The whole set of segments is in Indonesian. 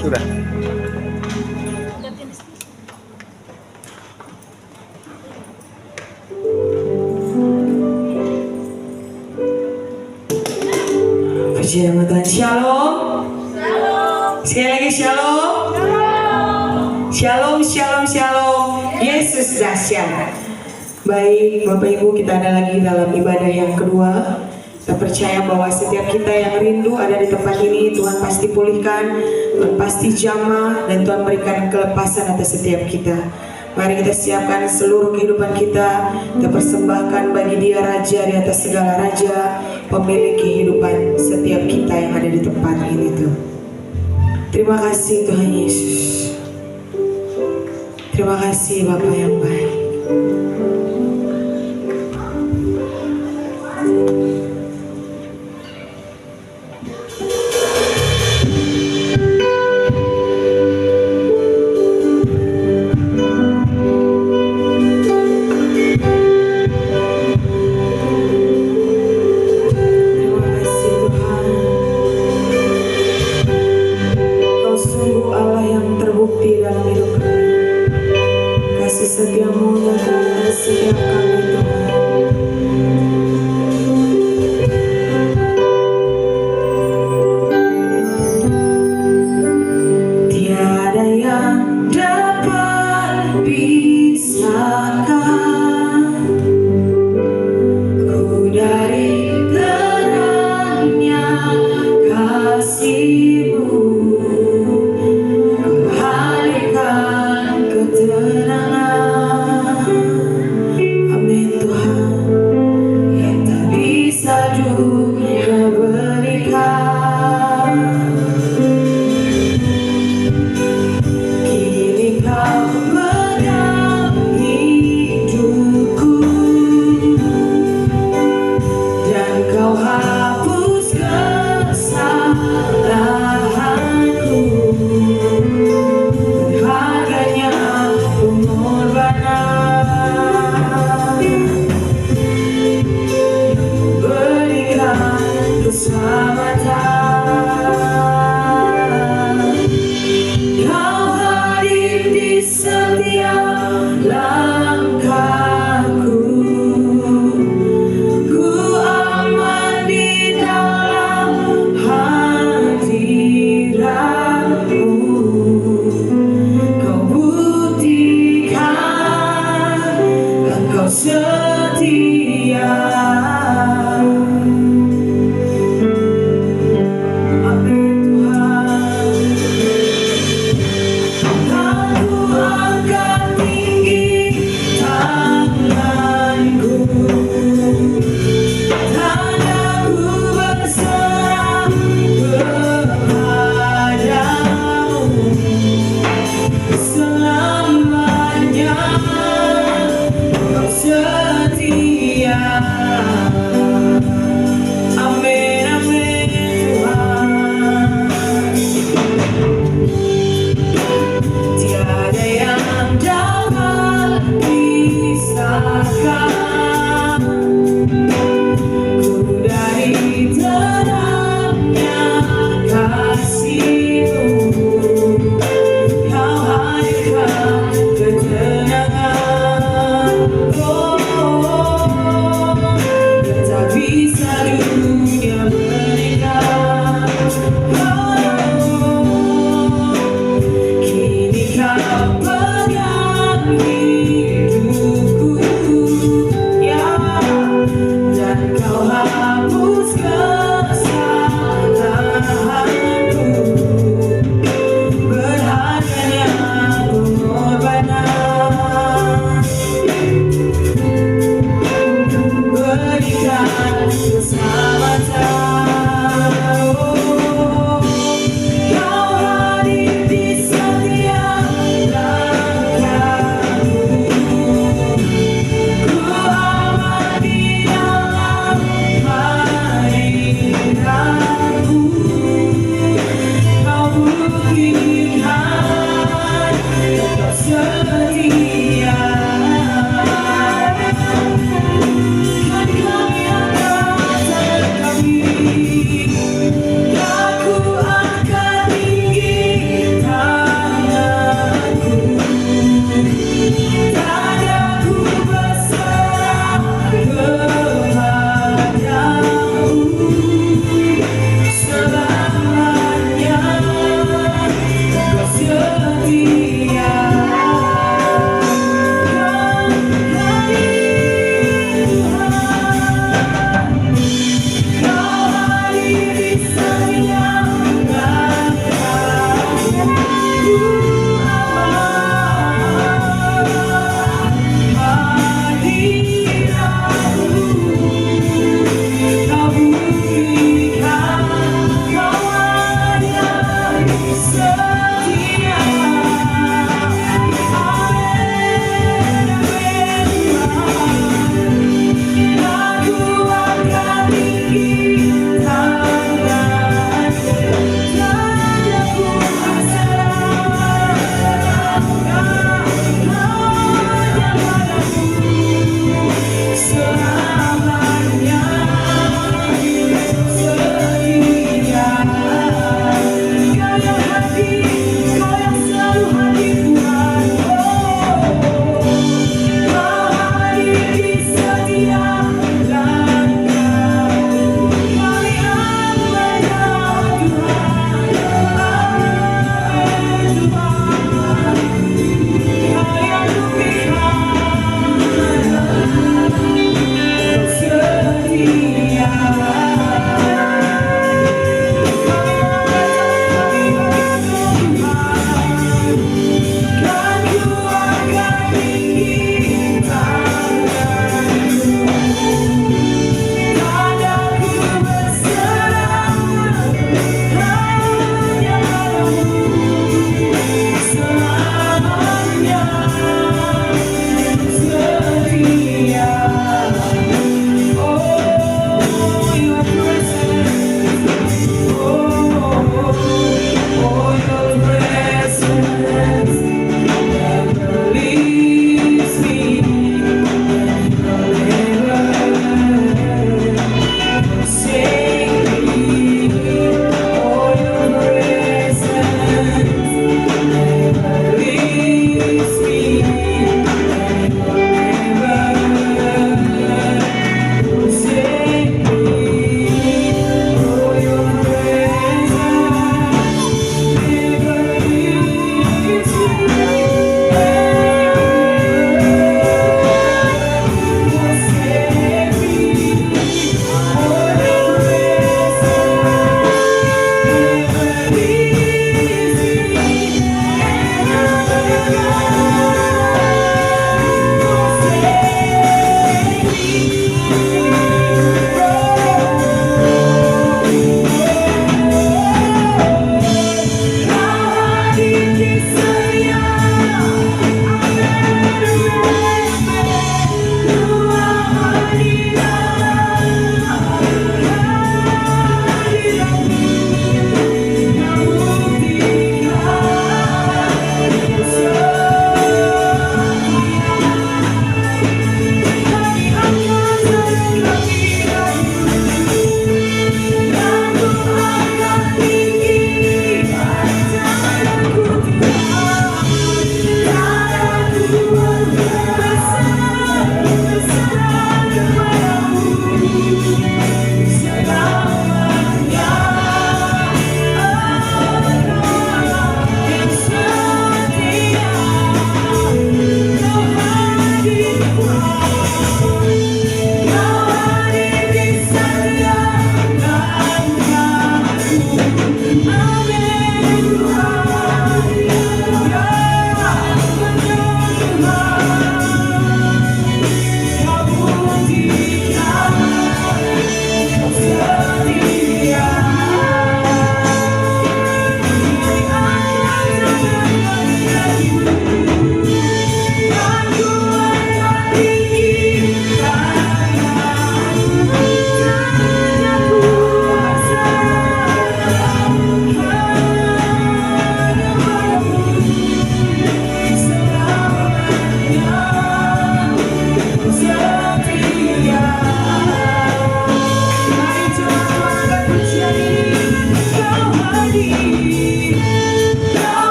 Sudah. Puji nama Tuhan. Shalom. Sekali lagi shalom. Shalom, shalom, shalom. Yesus dahsyat. Baik, Bapak Ibu, kita ada lagi dalam ibadah yang kedua. Kita percaya bahwa setiap kita yang rindu ada di tempat ini, Tuhan pasti pulihkan, Tuhan pasti jamah, dan Tuhan berikan kelepasan atas setiap kita. Mari kita siapkan seluruh kehidupan kita, kita persembahkan bagi Dia Raja di atas segala raja, pemilik kehidupan setiap kita yang ada di tempat ini tuh. Terima kasih Tuhan Yesus. Terima kasih Bapa yang baik. Setiamu yang dalam setiap kami Tuhan. Tiada yang dapat pisahkan ku dari terangnya kasih-Mu, ku hadirkan ketenangan. Kau hapus kesalahan.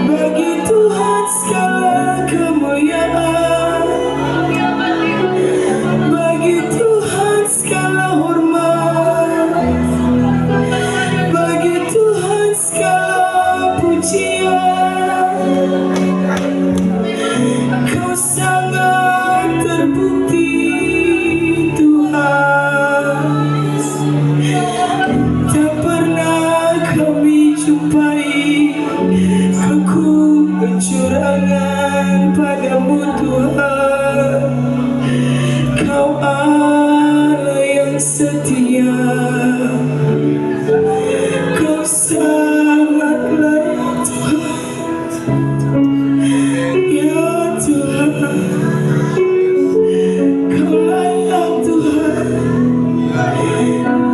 Bagi Tuhan segala kemuliaan, bagi Tuhan segala hormat, bagi Tuhan segala pujian. Kau sangat terbukti Tuhan. Tak pernah kami jumpai kecurangan padamu Tuhan. Kau Allah yang setia, Kau sangat layak Tuhan. Ya Tuhan, Kau layak Tuhan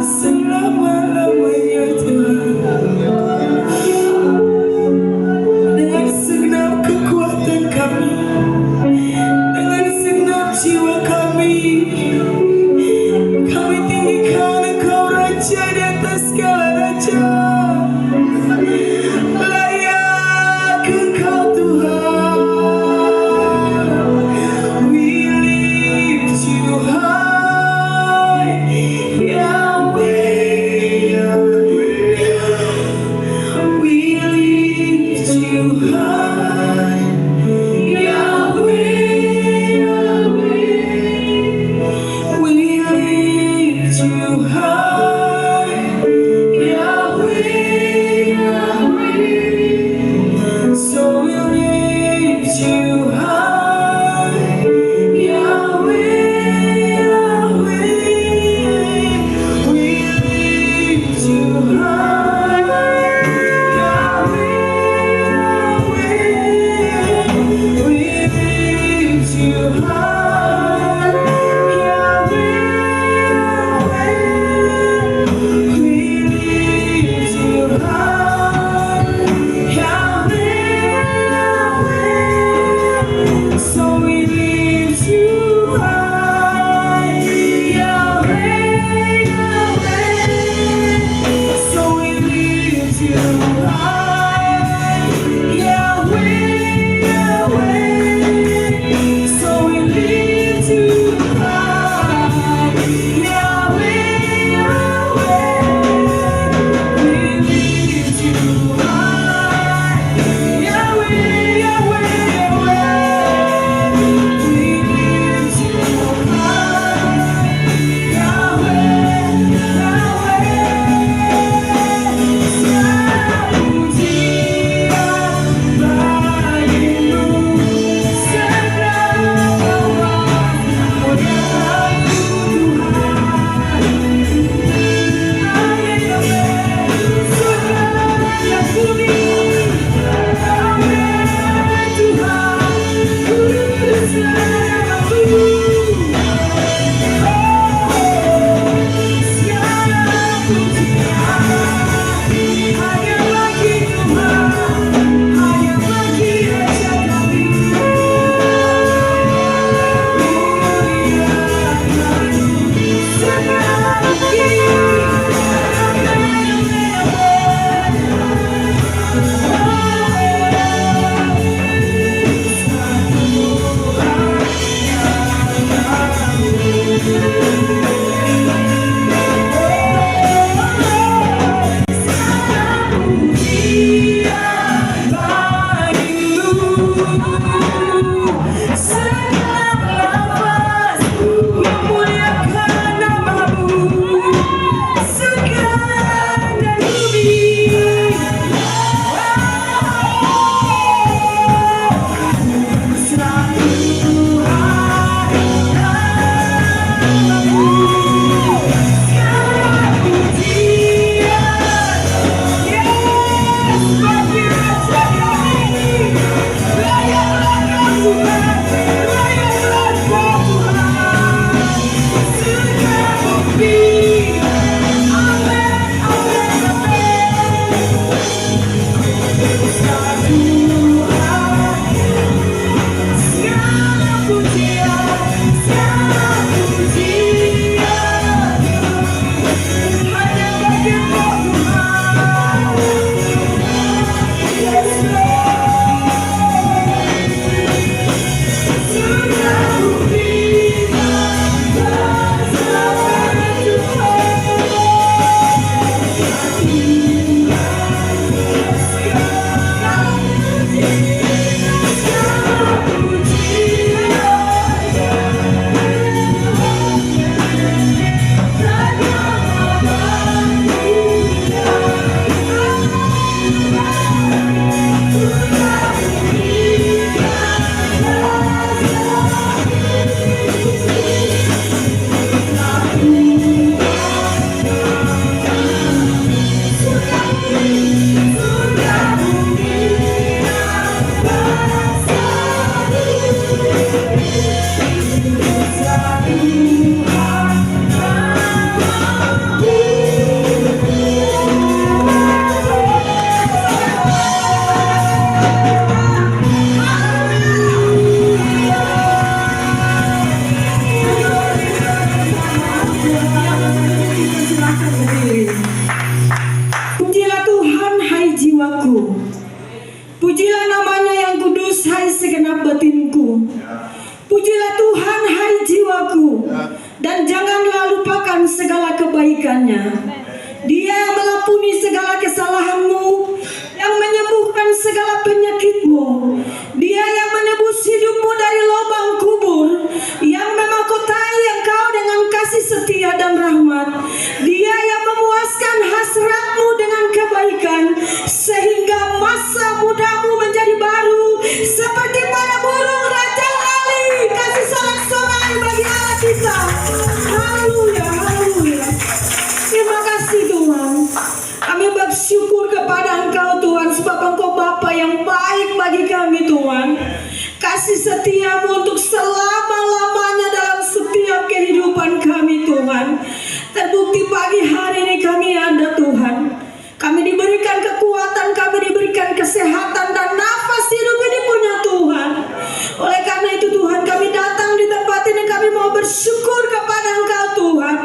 selama-lamanya Tuhan. Dengan segenap kekuatan kami, dengan segenap jiwa kami, kami tinggikan Engkau Raja di atas segala raja. Layak Engkau Tuhan. We lift you high, Yahweh. We lift you high, Yahweh. We lift you high, Yahweh. So we lift you high, Yahweh. We lift you high, Yahweh. We lift you high, Yahweh. We lift you high, Yahweh. So we lift you high, Yahweh. So we lift you high, Yahweh. So we lift you high, Yahweh. We lift you high, Yahweh. We lift you high, Yahweh. jiwaku. Pujilah namanya yang kudus, hai segenap batinku. Pujilah Tuhan, hai jiwaku, dan janganlah lupakan segala kebaikannya. Dia yang mengampuni segala kesalahanmu, yang menyembuhkan segala penyakitmu. Dia yang menebus hidupmu dari lubang kubur, yang memahkotai engkau dengan kasih setia dan rahmat. Dia yang memuaskan hasratmu dengan kebaikan, sehingga masa mudamu menjadi baru seperti pada burung Raja Ali. Kasih sorak-sorai bagi Allah kita. Haleluya, haleluya. Terima kasih Tuhan. Kami bersyukur kepada Engkau Tuhan, sebab Engkau Bapa yang baik bagi kami Tuhan. Kasih setiamu untuk selama-lamanya dalam setiap kehidupan kami Tuhan. Terbukti pagi hari ini kami ada Tuhan. Kami diberikan kekuatan, kami diberikan kesehatan dan nafas hidup ini punya Tuhan. Oleh karena itu Tuhan, kami datang di tempat ini, kami mau bersyukur kepada Engkau Tuhan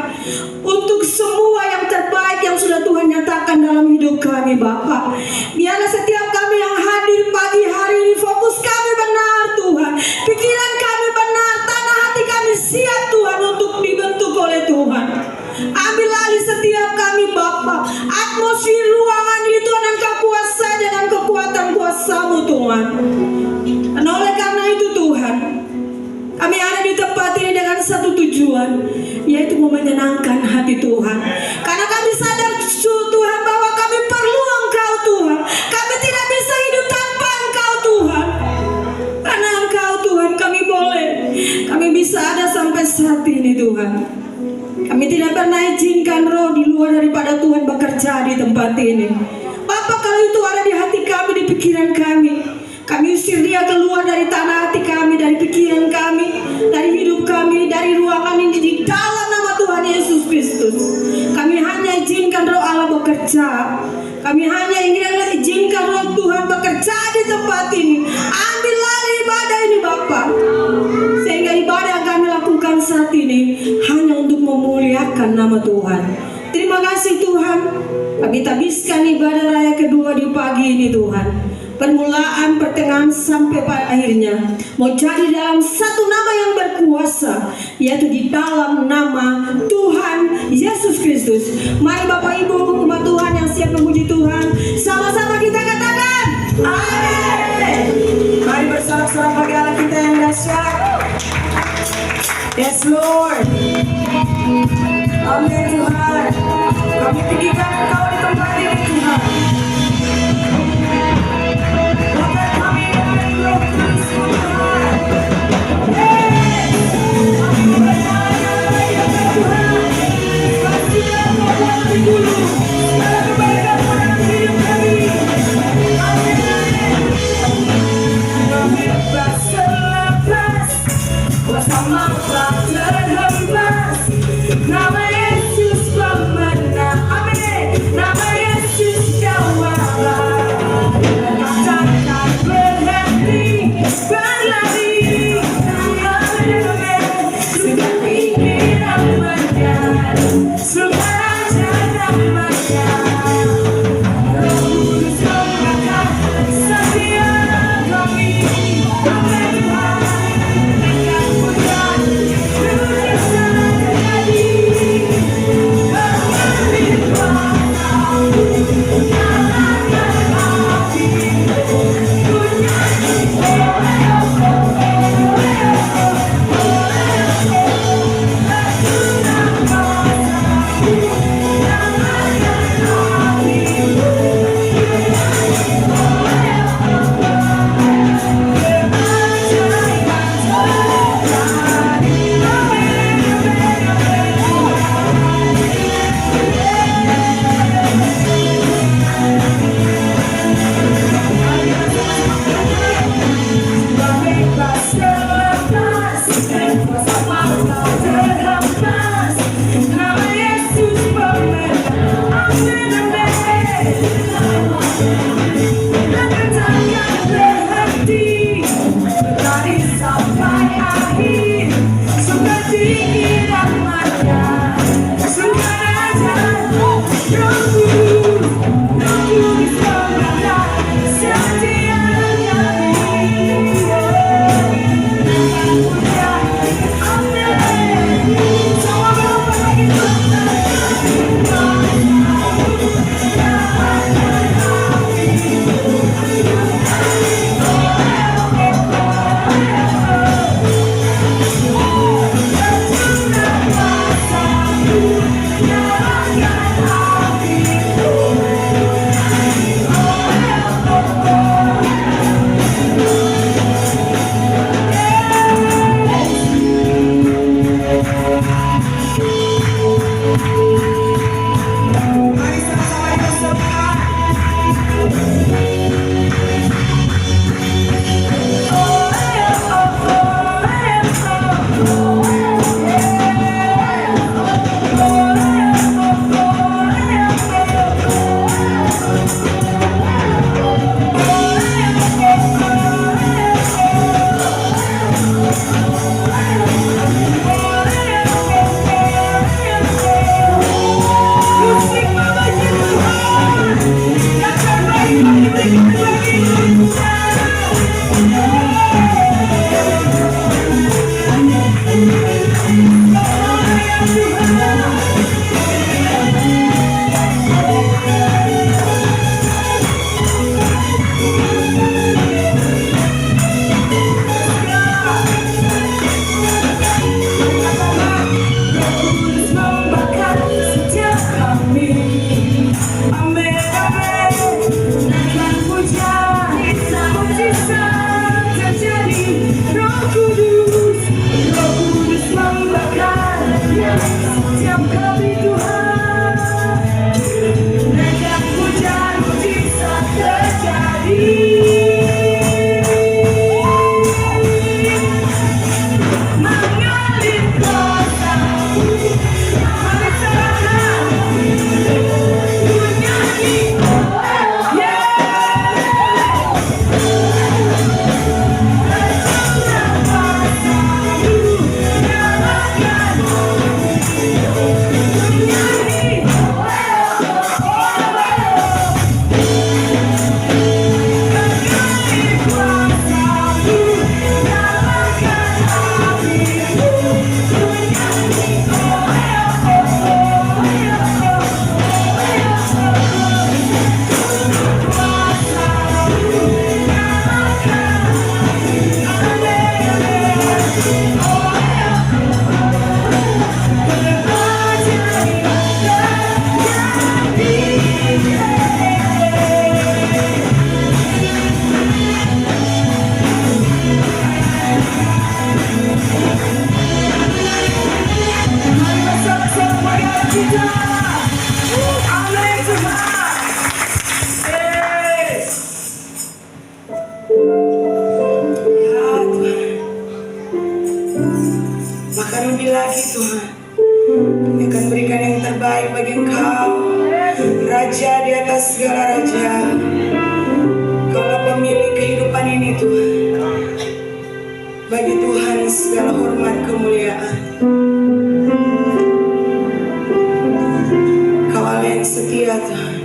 untuk semua yang terbaik yang sudah Tuhan nyatakan dalam hidup kami Bapa. Biarlah setiap kami yang hadir pagi hari ini, fokus kami benar Tuhan, pikiran kami benar, tanah hati kami siap Tuhan untuk dibentuk oleh Tuhan. Ambil alih setiap kami Bapa, atmosfer ruangan ini Tuhan, Engkau kuasa dengan kekuatan kuasa-Mu Tuhan. Dan oleh karena itu Tuhan, kami ada di tempat ini dengan satu tujuan, yaitu mau menyenangkan hati Tuhan. Karena kami sadar Tuhan bahwa kami perlu Engkau Tuhan. Kami tidak bisa hidup tanpa Engkau Tuhan. Karena Engkau Tuhan kami boleh, kami bisa ada sampai saat ini Tuhan. Kami tidak pernah izinkan roh di luar daripada Tuhan bekerja di tempat ini. Bapak, kalau itu ada di hati kami, di pikiran kami usir dia keluar dari tanah hati kami, dari pikiran kami, dari hidup kami, dari ruangan ini di dalam nama Tuhan Yesus Kristus. Kami hanya izinkan roh Allah bekerja. Kami hanya ingin izinkan roh Tuhan bekerja di tempat ini. Ambil alih ibadah ini Bapak, sehingga ibadah yang kami lakukan saat ini hanya untuk memuliakan nama Tuhan. Terima kasih Tuhan. Kami tabiskan ibadah raya kedua di pagi ini Tuhan. Permulaan, pertengahan sampai pada akhirnya mau jadi dalam satu nama yang berkuasa, yaitu di dalam nama Tuhan Yesus Kristus. Mari Bapak Ibu umat Tuhan yang siap memuji Tuhan, sama-sama kita katakan amin. Mari bersorak-sorak bagi Allah kita yang dahsyat. Yes Lord. Amin Tuhan. Kami tinggikan Engkau di tempat ini Tuhan. Nama Yesus pemenang, amin. Nama Yesus jawab. Katakan berhenti, berlari, sudah tinggi namanya, sudah raja namanya. Roh Kudus membakar setiap kami, amin Tuhan. Dengan pujian, kudus terjadi. lagi Tuhan. Kami akan berikan yang terbaik bagi Engkau, Raja di atas segala raja. Kaulah pemilik kehidupan ini Tuhan. Bagi Tuhan segala hormat kemuliaan. Kau Allah yang setia Tuhan.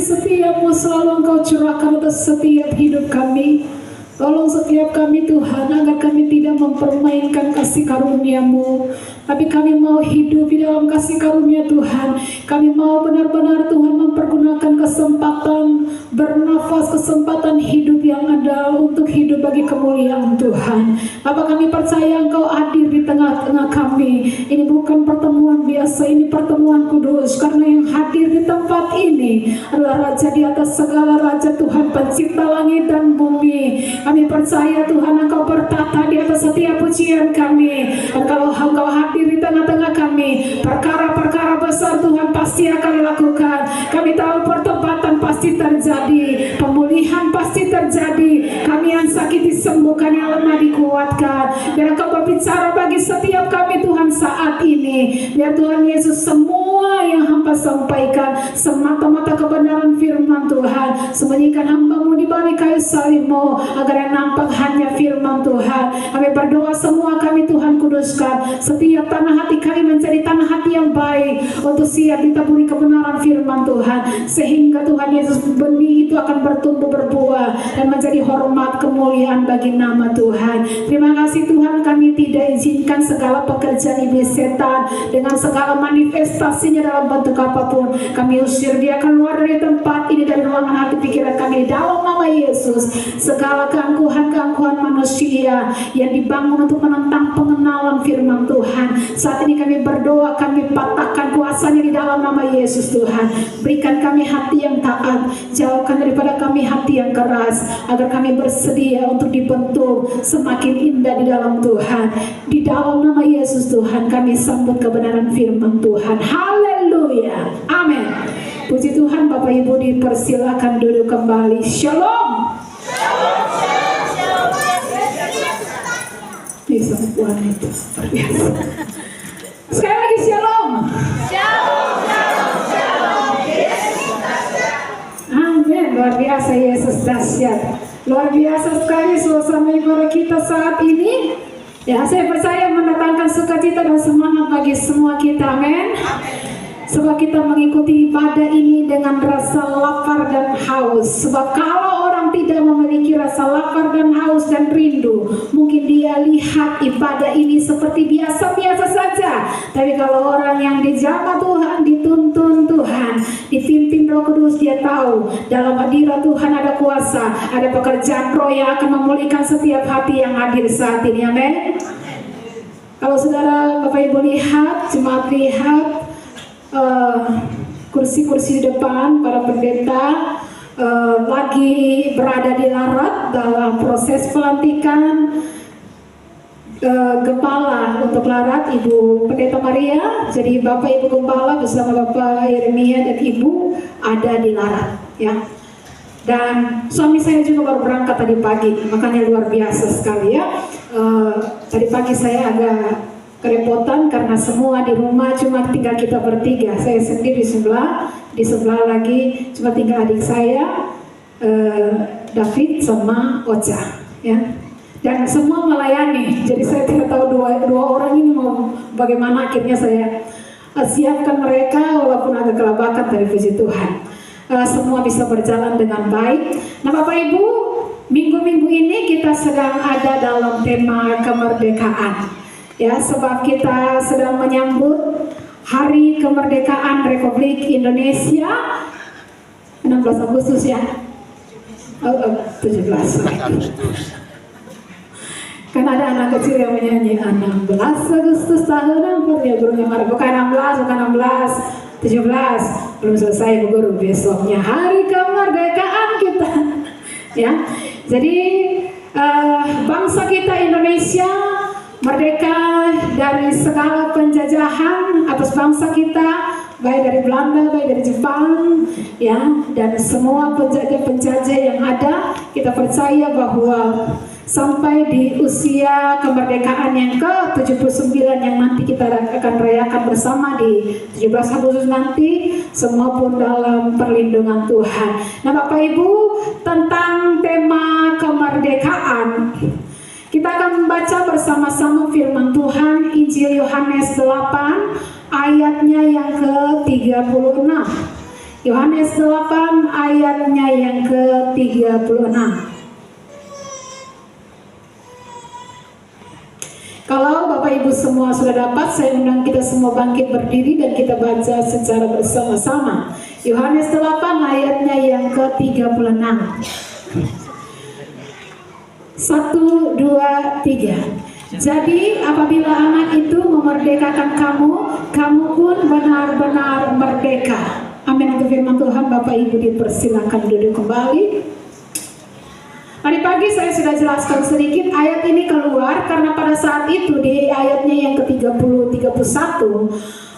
Setiap Engkau curahkan atas setiap hidup kami. Tolong setiap kami Tuhan, agar kami tidak mempermainkan kasih karunia-Mu, tapi kami mau hidup di dalam kasih karunia Tuhan. Kami mau benar-benar Tuhan mempergunakan kesempatan bernafas, kesempatan hidup yang ada untuk hidup bagi kemuliaan Tuhan. Bapak, kami percaya Engkau hadir di tengah-tengah kami. Ini bukan pertemuan biasa, ini pertemuan kudus, karena yang hadir di tempat ini adalah Raja di atas segala raja, Tuhan pencipta langit dan bumi. Kami percaya Tuhan Engkau bertata di atas setiap pujian kami. Dan kalau Engkau hadir di tengah-tengah kami, perkara-perkara besar Tuhan pasti akan lakukan. Kami tahu pertobatan pasti terjadi, pemulihan pasti terjadi. Kami yang sakit disembuhkan, yang lemah dikuatkan. Biar Engkau berbicara bagi setiap kami Tuhan saat ini. Biar Tuhan Yesus semua yang hamba sampaikan semata-mata kebenaran firman Tuhan. Sembunyikan hamba-Mu di balik kayu salib-Mu, agar yang nampak hanya firman Tuhan. Kami berdoa semua kami Tuhan kuduskan. Setiap tanah hati kami menjadi tanah hati yang baik untuk siap ditaburi kebenaran firman Tuhan. Sehingga Tuhan Yesus, benih itu akan bertumbuh berbuah dan menjadi hormat kemuliaan bagi nama Tuhan. Terima kasih Tuhan, kami tidak izinkan segala pekerjaan iblis setan dengan segala manifestasinya dalam bentuk apapun. Kami usir dia keluar dari tempat ini, dari ruangan hati pikiran kami, dalam nama Yesus. Segala keangkuhan-keangkuhan manusia yang dibangun untuk menentang pengenalan firman Tuhan, saat ini kami berdoa, kami patahkan kuasanya di dalam nama Yesus. Tuhan, berikan kami hati yang taat, jauhkan daripada kami hati yang keras, agar kami bersedia untuk dibentuk semakin indah di dalam Tuhan. Di dalam nama Yesus Tuhan, kami sambut kebenaran firman Tuhan. Haleluya, amin. Puji Tuhan. Bapak Ibu dipersilakan duduk kembali. Shalom. Bisa Tuhan itu terbiasa. Sekali lagi shalom. Amin. Luar biasa, Yesus dahsyat. Luar biasa sekali suasana ibadah kita saat ini. Ya, saya percaya mendatangkan sukacita dan semangat bagi semua kita. Amin. Sebab kita mengikuti ibadah ini dengan rasa lapar dan haus. Sebab kalau orang tidak memiliki rasa lapar dan haus dan rindu, mungkin dia lihat ibadah ini seperti biasa-biasa saja. Tapi kalau orang yang dijamah Tuhan, dituntun Tuhan, dipimpin Roh Kudus, dia tahu dalam hadirat Tuhan ada kuasa, ada pekerjaan Roh yang akan memulihkan setiap hati yang hadir saat ini. Amin. Kalau saudara Bapak Ibu lihat, jemaat lihat, kursi-kursi di depan para pendeta lagi berada di larat dalam proses pelantikan gembala untuk larat, Ibu Pendeta Maria. Jadi Bapak Ibu Gembala bersama Bapak Yeremia dan Ibu ada di larat, ya. Dan suami saya juga baru berangkat tadi pagi, makanya luar biasa sekali, ya. Tadi pagi saya agak kerepotan karena semua di rumah cuma tinggal kita bertiga. Saya sendiri di sebelah lagi cuma tinggal adik saya, David sama Ocha, ya. Dan semua melayani. Jadi saya tidak tahu dua orang ini mau bagaimana. Akhirnya saya siapkan mereka walaupun agak kelabakan, tapi puji Tuhan semua bisa berjalan dengan baik. Nah Bapak Ibu, minggu-minggu ini kita sedang ada dalam tema kemerdekaan. Ya, sebab kita sedang menyambut Hari Kemerdekaan Republik Indonesia 16 Agustus, ya. 17. Kan ada anak kecil yang menyanyi 16 Agustus tahun 40, ya gurunya marah. Bukan 16, 17. Belum selesai Bu Guru, besoknya Hari Kemerdekaan kita. Ya. Jadi bangsa kita Indonesia merdeka dari segala penjajahan atas bangsa kita, baik dari Belanda, baik dari Jepang, ya, dan semua penjajah-penjajah yang ada. Kita percaya bahwa sampai di usia kemerdekaan yang ke-79 yang nanti kita akan rayakan bersama di 17 Agustus nanti, semua pun dalam perlindungan Tuhan. Nah Bapak Ibu, tentang tema kemerdekaan, kita akan membaca bersama-sama firman Tuhan, Injil Yohanes 8 ayatnya yang ke-36. Yohanes 8 ayatnya yang ke-36. Bapak Ibu semua sudah dapat, saya undang kita semua bangkit berdiri dan kita baca secara bersama-sama. Yohanes 8 ayatnya yang ke-36. 1, 2, 3. Jadi apabila anak itu memerdekakan kamu, kamu pun benar-benar merdeka. Amin. Untuk firman Tuhan, Bapak Ibu dipersilakan duduk kembali. Tadi pagi saya sudah jelaskan sedikit ayat ini keluar karena pada saat itu di ayatnya yang ke-30-31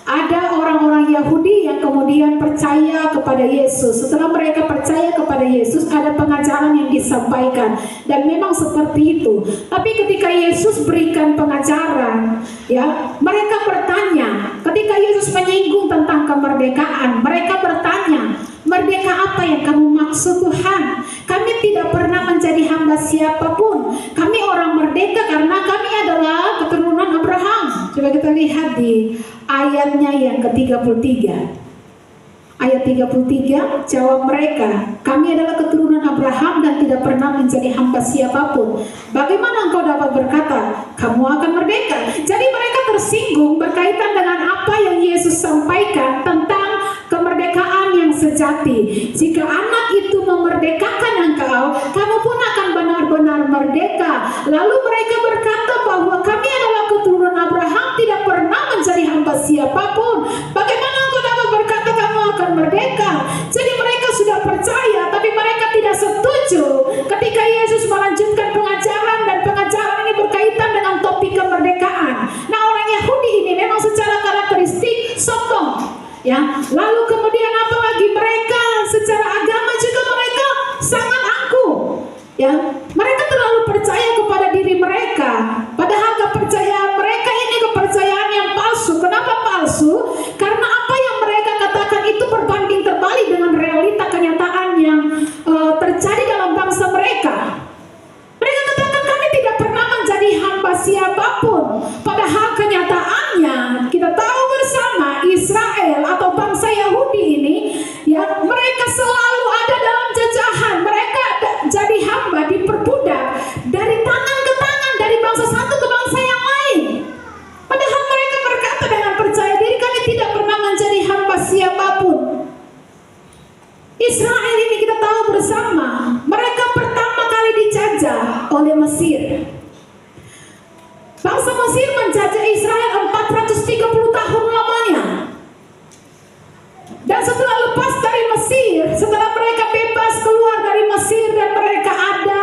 ada orang-orang Yahudi yang kemudian percaya kepada Yesus. Setelah mereka percaya kepada Yesus, ada pengajaran yang disampaikan dan memang seperti itu. Tapi ketika Yesus berikan pengajaran, ya, mereka bertanya. Ketika Yesus menyinggung tentang kemerdekaan, mereka bertanya, merdeka apa yang kamu maksud Tuhan? Kami tidak pernah menjadi hamba siapapun. Kami orang merdeka karena kami adalah keturunan Abraham. Coba kita lihat di ayatnya yang ke-33. Ayat 33, jawab mereka, kami adalah keturunan Abraham dan tidak pernah menjadi hamba siapapun. Bagaimana engkau dapat berkata, kamu akan merdeka? Jadi mereka tersinggung berkaitan dengan apa yang Yesus sampaikan tentang kemerdekaan yang sejati. Jika anak itu memerdekakan engkau, kamu pun akan benar-benar merdeka. Lalu mereka berkata bahwa kami adalah keturunan Abraham, tidak pernah menjadi hamba siapapun. Bagaimana engkau dapat berkata kamu akan merdeka? Jadi mereka sudah percaya, tapi mereka tidak setuju ketika Yesus melanjutkan pengajaran, dan pengajaran ini berkaitan dengan topik kemerdekaan. Nah, orang Yahudi ini memang secara karakteristik sombong. Ya, lalu kemudian apa lagi, mereka secara agama juga mereka sangat angkuh. Ya, mereka terlalu percaya kepada diri mereka, padahal kepercayaan mereka ini kepercayaan yang palsu. Kenapa palsu? Karena apa yang mereka katakan itu berbanding terbalik dengan realita kenyataan yang terjadi dalam bangsa mereka. Mereka katakan kami tidak pernah menjadi hamba siapapun, padahal kenyataannya kita tahu bersama Israel atau bangsa Yahudi ini, ya, mereka selalu ada dalam jajahan. Mereka jadi hamba, diperbudak dari tangan ke tangan, dari bangsa satu ke bangsa yang lain. Padahal mereka berkata dengan percaya diri, kami tidak pernah menjadi hamba siapapun. Israel ini kita tahu bersama, mereka pertama kali dijajah oleh Mesir. Bangsa Mesir menjajah Israel 430 tahun lamanya. Dan setelah lepas dari Mesir, setelah mereka bebas keluar dari Mesir dan mereka ada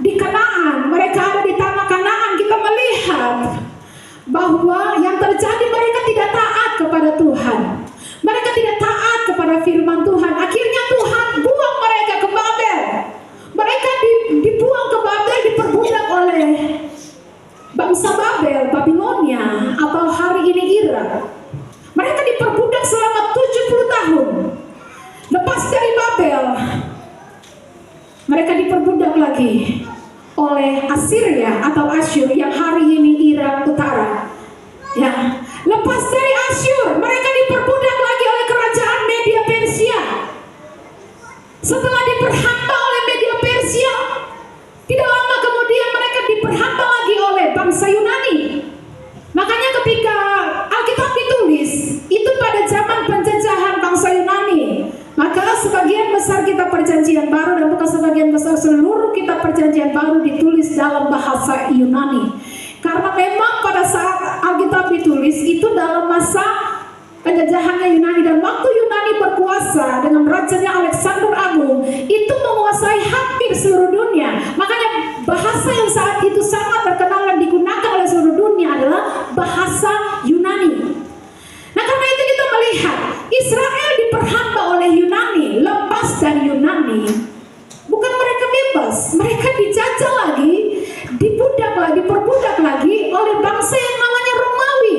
di Kanaan, mereka ada di tanah Kanaan, kita melihat bahwa yang terjadi, mereka tidak taat kepada Tuhan. Mereka tidak taat kepada firman Tuhan. Akhirnya Tuhan buang mereka ke Babel. Mereka dibuang ke Babel, diperbudak oleh bangsa Babel, Babilonia, atau hari ini Irak. Mereka diperbudak selama 70 tahun. Lepas dari Babel, mereka diperbudak lagi oleh Assyria atau Asyur yang hari ini Irak Utara. Ya, lepas dari Asyur, mereka diperbudak lagi oleh kerajaan Media Persia. Setelah diperhamba oleh Media Persia, tidak lama kemudian mereka diperhamba lagi oleh bangsa Yunani. Makanya ketika Alkitab ditulis, itu pada zaman penjajahan bangsa Yunani. Maka sebagian besar kitab perjanjian baru, dan bukan sebagian besar, seluruh kitab perjanjian baru ditulis dalam bahasa Yunani. Karena memang pada saat Alkitab ditulis itu dalam masa penjajahannya Yunani, dan waktu Yunani berkuasa dengan rajanya Alexander Agung, itu menguasai hampir seluruh dunia. Makanya bahasa yang saat itu sangat terkenal dan digunakan oleh seluruh dunia adalah bahasa Yunani. Nah, karena itu kita melihat Israel diperhamba oleh Yunani. Lepas dari Yunani, bukan mereka bebas, mereka dijajah lagi, diperbudak lagi oleh bangsa yang namanya Romawi.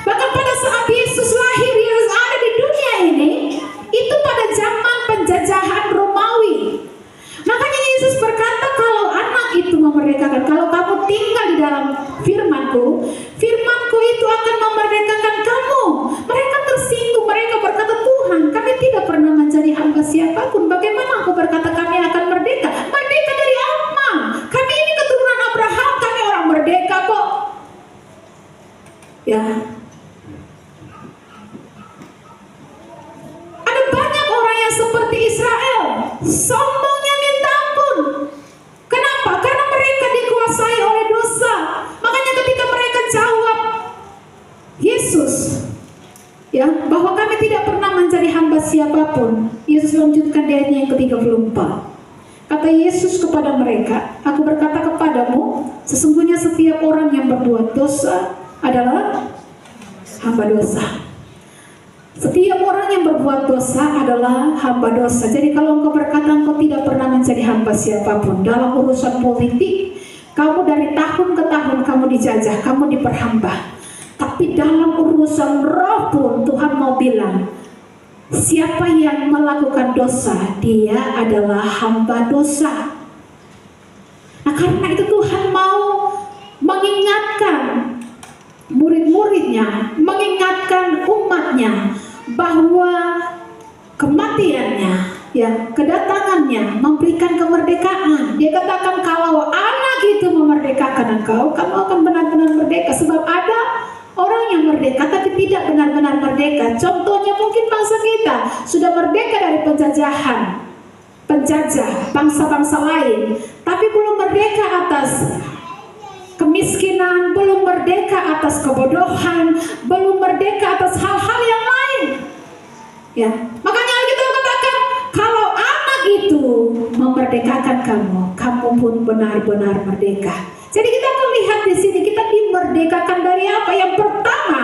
Bahkan pada saat Yesus lahir, Yesus ada di dunia ini, itu pada zaman penjajahan Romawi. Makanya Yesus berkata, kalau anak itu memerdekakan, kalau kamu tinggal di dalam firman-Ku, firman-Ku itu akan memerdekakan kamu. Mereka tersinggung, mereka berkata, Tuhan, kami tidak pernah menjadi hamba siapapun. Bagaimana Aku berkata kami akan merdeka? Merdeka dari apa? Kami ini keturunan Abraham, kami orang merdeka kok. Ya. Ada banyak orang yang seperti Israel, sombongnya minta ampun. Kenapa? Karena mereka dikuasai oleh dosa. Makanya ketika mereka jawab Yesus, ya, bahwa kami tidak pernah menjadi hamba siapapun, Yesus lanjutkan di ayatnya yang ke-34. Kata Yesus kepada mereka, aku berkata kepadamu, sesungguhnya setiap orang yang berbuat dosa adalah hamba dosa. Setiap orang yang berbuat dosa adalah hamba dosa. Jadi kalau engkau berkata engkau tidak pernah menjadi hamba siapapun dalam urusan politik, kamu dari tahun ke tahun kamu dijajah, kamu diperhamba. Tapi dalam urusan roh pun Tuhan mau bilang, siapa yang melakukan dosa, dia adalah hamba dosa. Nah, karena itu Tuhan mau mengingatkan murid-muridnya, mengingatkan umatnya bahwa kematiannya, ya, kedatangannya memberikan kemerdekaan. Dia katakan kalau anak itu memerdekakan engkau, kamu akan benar-benar merdeka. Sebab ada orang yang merdeka tapi tidak benar-benar merdeka. Contohnya mungkin bangsa kita sudah merdeka dari penjajah bangsa-bangsa lain, tapi belum merdeka atas kemiskinan, belum merdeka atas kebodohan, belum merdeka atas hal-hal yang lain. Ya, makanya Alkitab katakan kalau anak itu memerdekakan kamu, kamu pun benar-benar merdeka. Jadi kita akan lihat di sini kita dimerdekakan dari apa? Yang pertama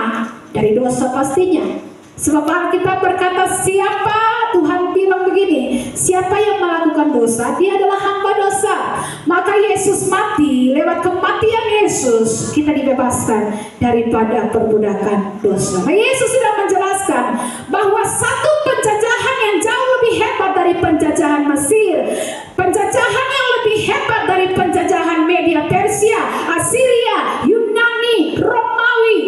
dari dosa pastinya. Sebab Alkitab berkata siapa, Tuhan bilang begini, siapa yang melakukan dosa, dia adalah hamba dosa. Maka Yesus mati, lewat kematian Yesus kita dibebaskan daripada perbudakan dosa. Nah, Yesus sudah menjelaskan bahwa satu penjajahan yang jauh lebih hebat dari penjajahan Mesir, penjajahan yang lebih hebat dari penjajahan Media Persia, Asiria, Yunani, Romawi,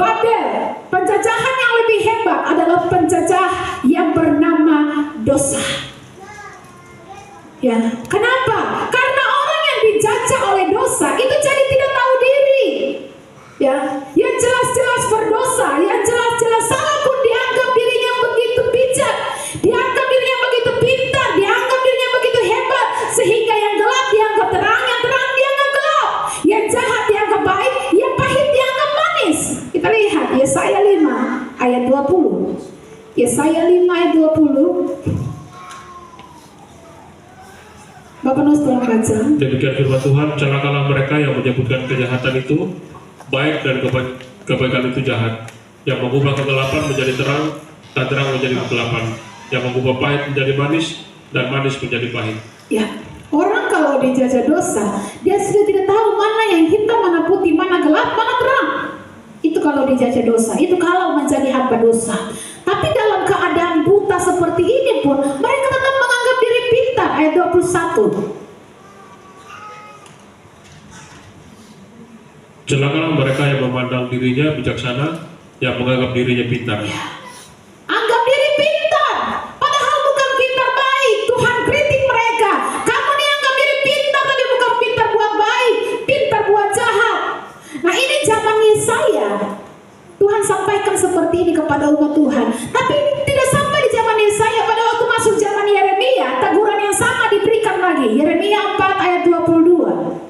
Babel, penjajahan yang lebih hebat adalah penjajah yang bernama dosa. Ya, kenapa? Karena orang yang dijajah oleh dosa itu jadi tidak tahu diri. Ya, yang jelas-jelas berdosa, yang jelas-jelas salah pun dianggap dirinya begitu bijak, dianggap dirinya begitu pintar, dianggap dirinya begitu hebat, sehingga yang gelap dianggap terang, yang terang dianggap gelap, yang jahat dianggap baik, yang pahit dianggap manis. Kita lihat Yesaya 5 ayat 20. Yesaya 5 ayat 20. Bapak Nus tolong baca. Demikian firman Tuhan, celakalah mereka yang menyebutkan kejahatan itu baik dan kebaikan itu jahat, yang mengubah kegelapan menjadi terang dan terang menjadi kegelapan, yang mengubah pahit menjadi manis dan manis menjadi pahit. Ya, orang kalau dijajah dosa, dia sudah tidak tahu mana yang hitam, mana putih, mana gelap, mana terang. Itu kalau dijajah dosa, itu kalau menjadi hamba dosa. Tapi dalam keadaan buta seperti ini pun, mereka tetap menganggap diri pintar. Ayat 21. Celakalah mereka yang memandang dirinya bijaksana, yang menganggap dirinya pintar. Anggap diri pintar, padahal bukan pintar baik. Tuhan kritik mereka. Kamu nih anggap diri pintar, tapi bukan pintar buat baik, pintar buat jahat. Nah, ini zaman Yesaya. Tuhan sampaikan seperti ini kepada umat Tuhan. Tapi tidak sampai di zaman Yesaya, pada waktu masuk zaman Yeremia, teguran yang sama diberikan lagi. Yeremia 4 ayat 22.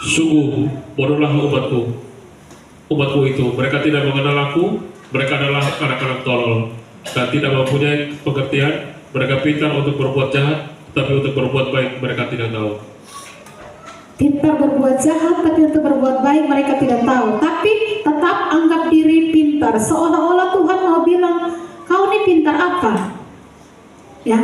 Sungguh bodohlah umatku itu. Mereka tidak mengenal aku. Mereka adalah anak-anak tolol dan tidak mempunyai pengertian. Mereka pintar untuk berbuat jahat, tapi untuk berbuat baik mereka tidak tahu. Pintar berbuat jahat, tapi untuk berbuat baik mereka tidak tahu. Tapi tetap anggap diri pintar, seolah-olah Tuhan mau bilang, kau ini pintar apa? Ya,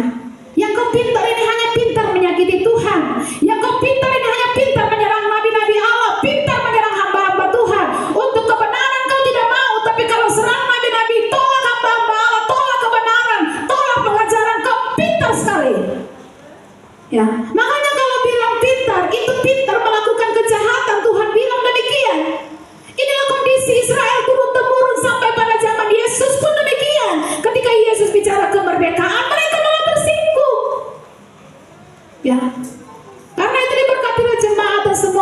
yang kau pintar ini hanya pintar menyakiti Tuhan. Yang kau pintar ini hanya pintar menyerang nabi-nabi Allah, pintar menyerang hamba-hamba Tuhan. Untuk kebenaran kau tidak mau, tapi kalau serang nabi-nabi, tolak hamba-hamba Allah, tolak kebenaran, tolak pengajaran, kau pintar sekali. Ya, makanya kalau bilang pintar, itu pintar melakukan kejahatan. Tuhan bilang demikian. Inilah kondisi Israel turun-temurun sampai pada zaman Yesus pun demikian. Ketika Yesus bicara kemerdekaan, mereka malah tersinggung. Ya, karena itu diberkatilah jemaat dan semua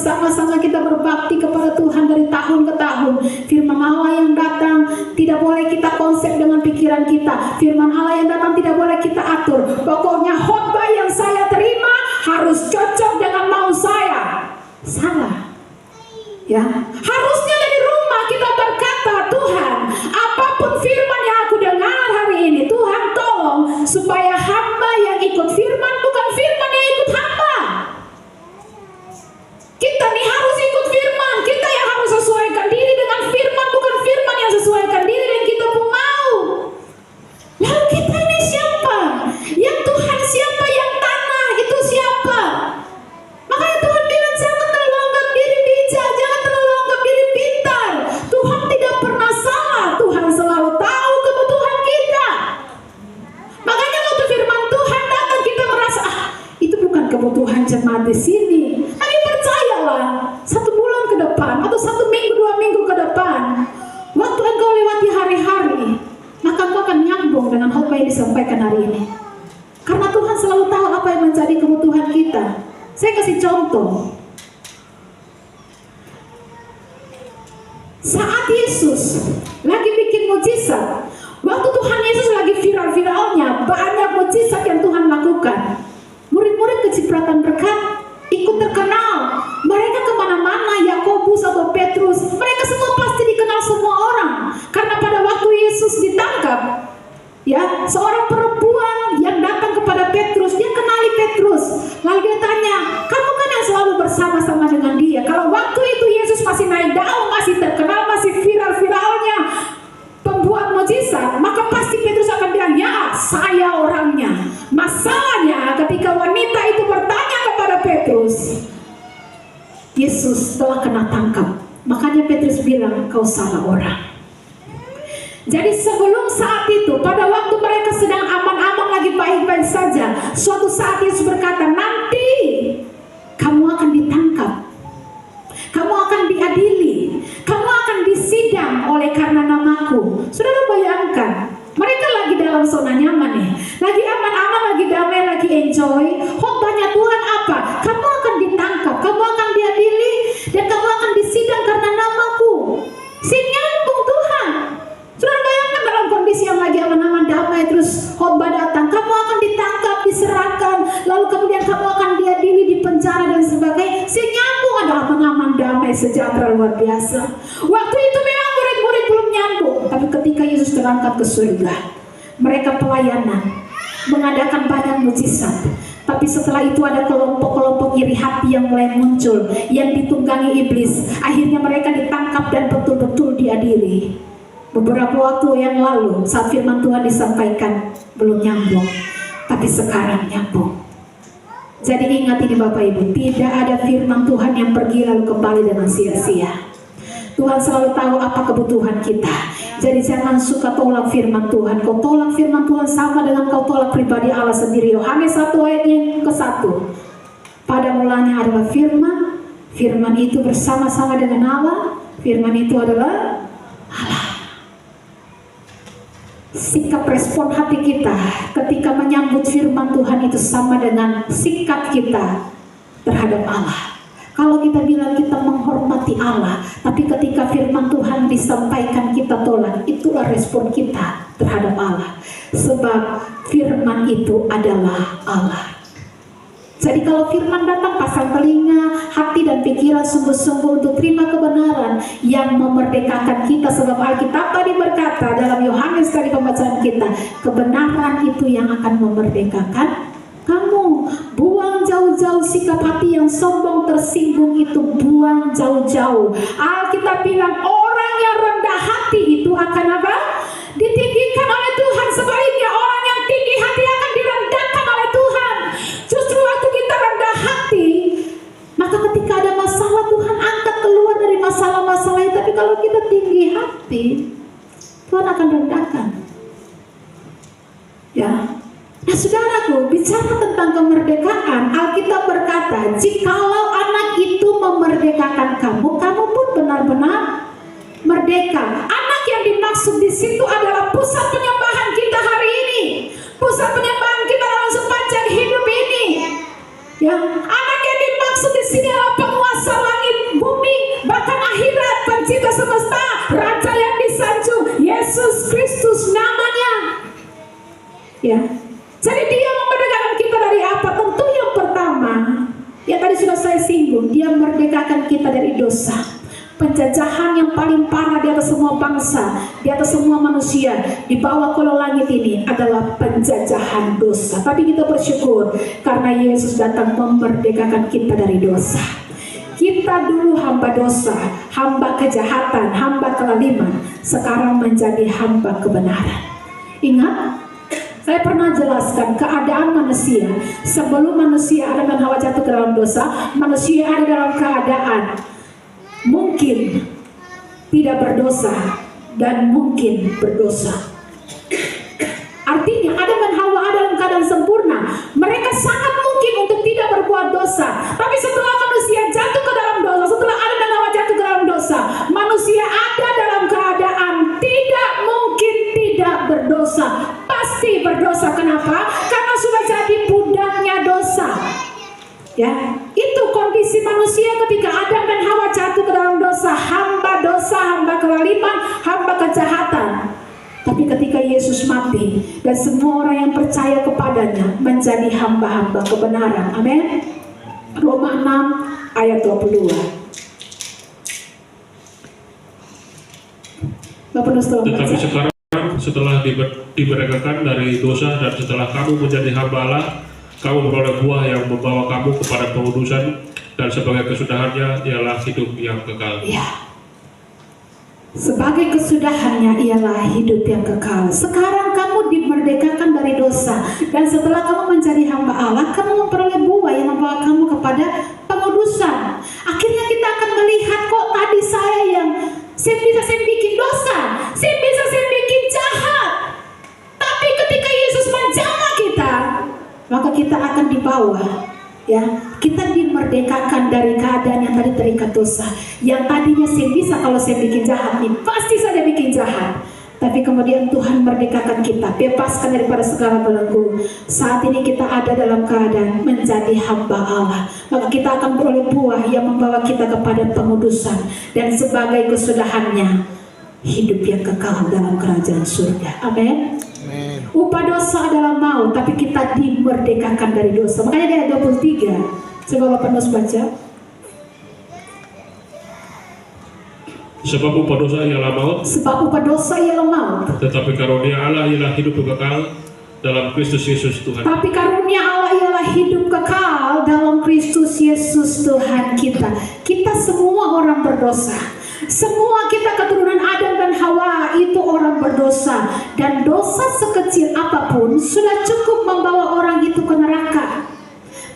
bersama-sama kita berbakti kepada Tuhan dari tahun ke tahun. Firman Allah yang datang tidak boleh kita konsep dengan pikiran kita. Firman Allah yang datang tidak boleh kita atur. Pokoknya khotbah yang saya terima harus cocok dengan mau saya. Salah. Ya, harusnya dari rumah kita berkata, Tuhan, apapun firman yang aku dengar hari ini, Tuhan tolong supaya hamba yang ikut firman bukan firman yang ikut hamba. Kita nih harus ikut firman, kita yang harus sesuaikan diri dengan firman, bukan firman yang sesuaikan diri dengan kita pun mau. Lalu kita ini siapa? Yang Tuhan siapa? Yang tanah itu siapa? Makanya Tuhan bilang jangan terlalu anggap diri bijak, jangan terlalu anggap diri pintar. Tuhan tidak pernah salah, Tuhan selalu tahu kebutuhan kita. Makanya waktu firman Tuhan datang kita merasa itu bukan kebutuhan jemaat di sini. Tapi percayalah, 1 bulan ke depan atau 1 minggu 2 minggu ke depan, waktu engkau lewati hari-hari, maka engkau akan nyambung dengan apa yang disampaikan hari ini. Karena Tuhan selalu tahu apa yang menjadi kebutuhan kita. Saya kasih contoh. Saat Yesus lagi bikin mujizat, waktu Tuhan Yesus lagi viral-viralnya, banyak mujizat yang Tuhan lakukan. Murid-murid kecipratan berkat, ikut terkenal. Mereka kemana-mana, Yakobus atau Petrus, mereka semua pasti dikenal semua orang. Karena pada waktu Yesus ditangkap, ya, seorang perempuan yang datang kepada Petrus, dia kenali Petrus. Lalu dia tanya, kamu kan yang selalu bersama-sama dengan dia. Kalau waktu itu Yesus masih naik daun, masih terkenal, masih viral-viralnya pembuat mujizat, maka pasti Petrus akan bilang, ya saya orangnya. Masalahnya ketika wanita itu bertanya kepada Petrus, Yesus telah kena tangkap. Makanya Petrus bilang, kau salah orang. Jadi sebelum saat itu, pada waktu mereka sedang aman-aman lagi baik-baik saja, suatu saat Yesus berkata, nanti kamu akan ditangkap, kamu akan diadili, kamu akan disidang oleh karena namaku. Saudara bayangkan, mereka lagi dalam zona nyaman nih, lagi aman-aman, lagi damai, lagi enjoy. Khotbahnya Tuhan apa? Kamu akan ditangkap, kamu akan diadili, dan kamu akan disidang karena namaku. Nyambung Tuhan. Saudara bayangkan dalam kondisi yang lagi aman-aman damai, terus khotbah datang, kamu akan ditangkap, diserahkan, lalu kemudian kamu akan diadili, dipenjara dan sebagainya. Nyambung, ada aman-aman damai, sejahtera luar biasa. Waktu itu memang murid-murid belum nyambung, tapi ketika Yesus terangkat ke surga, mereka pelayanan, mengadakan banyak mujizat. Tapi setelah itu ada kelompok-kelompok iri hati yang mulai muncul, yang ditunggangi iblis. Akhirnya mereka ditangkap dan betul-betul diadili. Beberapa waktu yang lalu saat firman Tuhan disampaikan belum nyambung, tapi sekarang nyambung. Jadi ingat ini Bapak Ibu, tidak ada firman Tuhan yang pergi lalu kembali dengan sia-sia. Tuhan selalu tahu apa kebutuhan kita. Jadi jangan suka tolak firman Tuhan. Kau tolak firman Tuhan sama dengan kau tolak pribadi Allah sendiri. Yohanes 1 ayat yang ke-1. Pada mulanya adalah firman, firman itu bersama-sama dengan Allah, firman itu adalah Allah. Sikap respon hati kita ketika menyambut firman Tuhan itu sama dengan sikap kita terhadap Allah. Kalau kita bilang kita menghormati Allah, tapi ketika firman Tuhan disampaikan kita tolak, itulah respon kita terhadap Allah. Sebab firman itu adalah Allah. Jadi kalau firman datang, pasang telinga, hati dan pikiran sungguh-sungguh untuk terima kebenaran yang memerdekakan kita. Sebab Alkitab tadi berkata dalam Yohanes tadi pembacaan kita, kebenaran itu yang akan memerdekakan kamu. Buang jauh-jauh sikap hati yang sombong, tersinggung itu, buang jauh-jauh. Alkitab bilang orang yang rendah hati itu akan apa? Ditinggikan oleh Tuhan. Sebaliknya orang yang tinggi hati akan direndahkan oleh Tuhan. Justru waktu kita rendah hati, maka ketika ada masalah Tuhan angkat keluar dari masalah-masalah itu. Tapi kalau kita tinggi hati, Tuhan akan rendahkan. Ya. Nah saudaraku, bicara tentang kemerdekaan, Alkitab berkata, jikalau anak itu memerdekakan kamu, kamu pun benar-benar merdeka. Anak yang dimaksud di situ adalah pusat penyembahan kita hari ini, pusat penyembahan kita dalam sepanjang hidup ini. Ya, anak yang dimaksud di sini adalah penguasa langit Ya. Jadi dia memerdekakan kita dari apa? Tentu yang pertama, yang tadi sudah saya singgung, dia memerdekakan kita dari dosa. Penjajahan yang paling parah di atas semua bangsa, di atas semua manusia, di bawah kolong langit ini adalah penjajahan dosa. Tapi kita bersyukur karena Yesus datang memerdekakan kita dari dosa. Kita dulu hamba dosa, hamba kejahatan, hamba kelaliman, sekarang menjadi hamba kebenaran. Ingat, saya pernah jelaskan keadaan manusia sebelum manusia Adam dan Hawa jatuh ke dalam dosa. Manusia ada dalam keadaan mungkin tidak berdosa dan mungkin berdosa. Artinya Adam dan Hawa ada dalam keadaan sempurna. Mereka sangat mungkin untuk tidak berbuat dosa. Tapi setelah manusia jatuh ke dalam dosa, setelah Adam dan Hawa jatuh ke dalam dosa, manusia ada dalam keadaan tidak mungkin tidak berdosa. Pasti berdosa. Kenapa? Karena sudah jadi budaknya dosa. Ya, itu kondisi manusia ketika Adam dan Hawa jatuh ke dalam dosa, hamba kelaliman, hamba kejahatan. Tapi ketika Yesus mati dan semua orang yang percaya kepadanya menjadi hamba-hamba kebenaran. Amin. Roma 6 ayat 22. Bapak Nus tolong baca. Tetapi sekarang setelah dimerdekakan dari dosa dan setelah kamu menjadi hamba Allah, kamu beroleh buah yang membawa kamu kepada pengudusan, dan sebagai kesudahannya ialah hidup yang kekal. Ya. Sebagai kesudahannya ialah hidup yang kekal. Sekarang kamu dimerdekakan dari dosa, dan setelah kamu menjadi hamba Allah, kamu memperoleh buah yang membawa kamu kepada pengudusan. Akhirnya kita akan melihat, kok tadi saya bikin dosa, saya bikin jahat. Tapi ketika Yesus menjamah kita, maka kita akan dibawa, ya, kita dimerdekakan dari keadaan yang tadi terikat dosa. Yang tadinya saya bisa, kalau saya bikin jahat nih, pasti saja bikin jahat. Tapi kemudian Tuhan merdekakan kita, bebaskan daripada segala belenggu. Saat ini kita ada dalam keadaan menjadi hamba Allah. Maka kita akan beroleh buah yang membawa kita kepada pengudusan, dan sebagai kesudahannya hidup yang kekal dalam kerajaan surga. Amin. Upah dosa adalah maut, tapi kita dimerdekakan dari dosa. Makanya di ayat 23, coba Bapak Nus baca. Sebab upah dosa ialah maut, Sebab upah dosa ialah maut, tetapi karunia Allah ialah hidup kekal dalam Kristus Yesus Tuhan. tapi karunia Allah ialah hidup kekal dalam Kristus Yesus Tuhan kita. Kita semua orang berdosa. Semua kita keturunan Adam dan Hawa itu orang berdosa, dan dosa sekecil apapun sudah cukup membawa orang itu ke neraka.